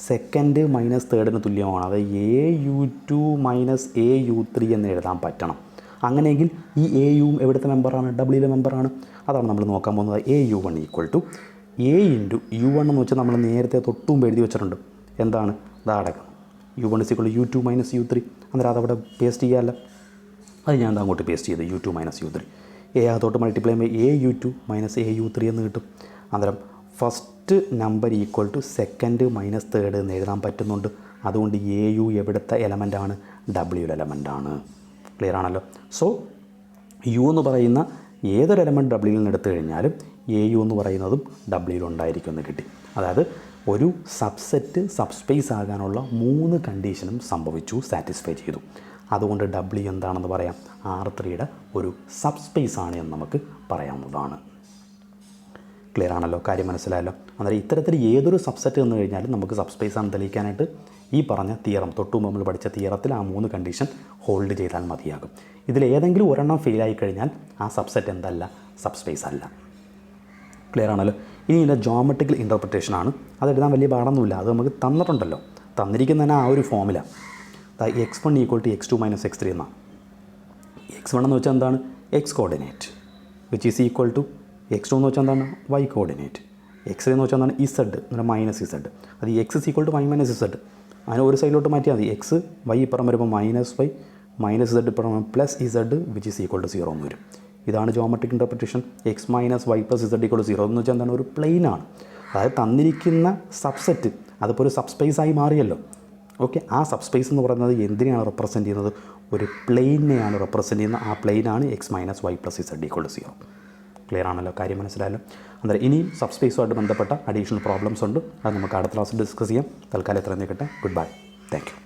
സെക്കൻഡ് മൈനസ് തേർഡിന് തുല്യമാണ്. അതായത് AU2 മൈനസ് AU3 എന്ന് എഴുതാൻ പറ്റണം. അങ്ങനെയെങ്കിൽ ഈ AUവും എവിടുത്തെ മെമ്പറാണ്? ഡബ്ല്യൂയിലെ മെമ്പറാണ്. അതാണ് നമ്മൾ നോക്കാൻ പോകുന്നത്. AU1 equal to A into U1 എന്ന് വെച്ചാൽ നമ്മൾ നേരത്തെ തൊട്ടും എഴുതി വെച്ചിട്ടുണ്ട്. എന്താണ്? ഇതടക്കം U1 is equal to U2 minus U3. അന്നേരം അതവിടെ പേസ്റ്റ് ചെയ്യാമല്ലോ. അത് ഞാൻ അങ്ങോട്ട് പേസ്റ്റ് ചെയ്ത് U2 മൈനസ് U3. അതോട്ട് മൾട്ടിപ്ലൈ ചെയ്യുമ്പോൾ AU2 മൈനസ് AU3 എന്ന് കിട്ടും. അന്നേരം first number equal to second minus third എന്ന് എഴുതാൻ പറ്റുന്നുണ്ട്. അതുകൊണ്ട് AU എവിടുത്തെ എലമെൻ്റാണ്? ഡബ്ല്യൂയിലെ എലമെൻ്റാണ്. ക്ലിയർ ആണല്ലോ? സോ U എന്ന് പറയുന്ന ഏതൊരു എലമെൻറ്റ് ഡബ്ല്യൂയിൽ നിന്ന് എടുത്തു കഴിഞ്ഞാലും AU എന്ന് പറയുന്നതും ഡബ്ല്യൂയിൽ ഉണ്ടായിരിക്കും എന്ന് കിട്ടി. അതായത് ഒരു സബ്സെറ്റ് സബ്സ്പേസ് ആകാനുള്ള 3 കണ്ടീഷനും സംഭവിച്ചു, സാറ്റിസ്ഫൈ ചെയ്തു. അതുകൊണ്ട് W എന്താണെന്ന് പറയാം? R3യുടെ ഒരു സബ്സ്പേസ് ആണ് എന്ന് നമുക്ക് പറയാവുന്നതാണ്. ക്ലിയർ ആണല്ലോ? കാര്യം മനസ്സിലായല്ലോ? അന്നേരം ഇത്തരത്തിൽ ഏതൊരു സബ്സെറ്റ് എന്ന് കഴിഞ്ഞാലും നമുക്ക് സബ്സ്പേസ് ആണ് തെളിയിക്കാനായിട്ട് ഈ പറഞ്ഞ തിയറം, തൊട്ടും നമ്മൾ പഠിച്ച തിയറത്തിൽ ആ 3 കണ്ടീഷൻ ഹോൾഡ് ചെയ്താൽ മതിയാകും. ഇതിലേതെങ്കിലും ഒരെണ്ണം ഫെയിലായി കഴിഞ്ഞാൽ ആ സബ്സെറ്റ് എന്തല്ല? സബ്സ്പേസ് അല്ല. ക്ലിയർ ആണല്ലോ? ഇനി ഇതിൻ്റെ ജോമെട്രിക്കൽ ഇൻ്റർപ്രിറ്റേഷനാണ്. അതെഴുതാൻ വലിയ പാടൊന്നുമില്ല, അത് നമുക്ക് തന്നിട്ടുണ്ടല്ലോ. തന്നിരിക്കുന്നതിന് ആ ഒരു ഫോമില x1 equal to x2 minus x3 എന്നാണ്. x1 എന്ന് വെച്ചാൽ എന്താണ്? x coordinate, which is equal to x2 എന്ന് വെച്ചാൽ എന്താണ്? y coordinate. x3 എന്ന് വെച്ചാൽ എന്താണ്? z എന്നാൽ മൈനസ് z. അത് x is equal to y minus z. അതിനെ ഒരു സൈഡിലോട്ട് മാറ്റിയാൽ മതി. x y ഇപ്പുറം വരുമ്പോൾ മൈനസ് y മൈനസ് z ഇപ്പുറം plus z which is equal to 0 എന്ന് വരും. ഇതാണ് geometric interpretation. x minus y plus z equal to 0 എന്ന് വെച്ചാൽ എന്താണ്? ഒരു പ്ലെയിനാണ്. അതായത് തന്നിരിക്കുന്ന സബ്സെറ്റ് അതിപ്പോൾ ഒരു സബ്സ്പേസ് ആയി മാറിയല്ലോ. ഓക്കെ, ആ സബ്സ്പേസ് എന്ന് പറയുന്നത് എന്തിനെയാണ് റെപ്രസെൻറ്റ് ചെയ്യുന്നത്? ഒരു പ്ലെയിനെയാണ് റെപ്രസെൻറ്റ് ചെയ്യുന്നത്. ആ പ്ലെയിനാണ് x minus y plus z equal to 0. Clear ആണല്ലോ? കാര്യം മനസ്സിലായല്ലോ? അന്നേരം ഇനിയും സബ്സ്പേസുമായിട്ട് ബന്ധപ്പെട്ട അഡീഷണൽ പ്രോബ്ലംസ് ഉണ്ട്. അത് നമുക്ക് അടുത്ത ക്ലാസ്സിൽ ഡിസ്കസ് ചെയ്യാം. തൽക്കാലം എത്ര നിൽക്കട്ടെ. Good bye. Thank you.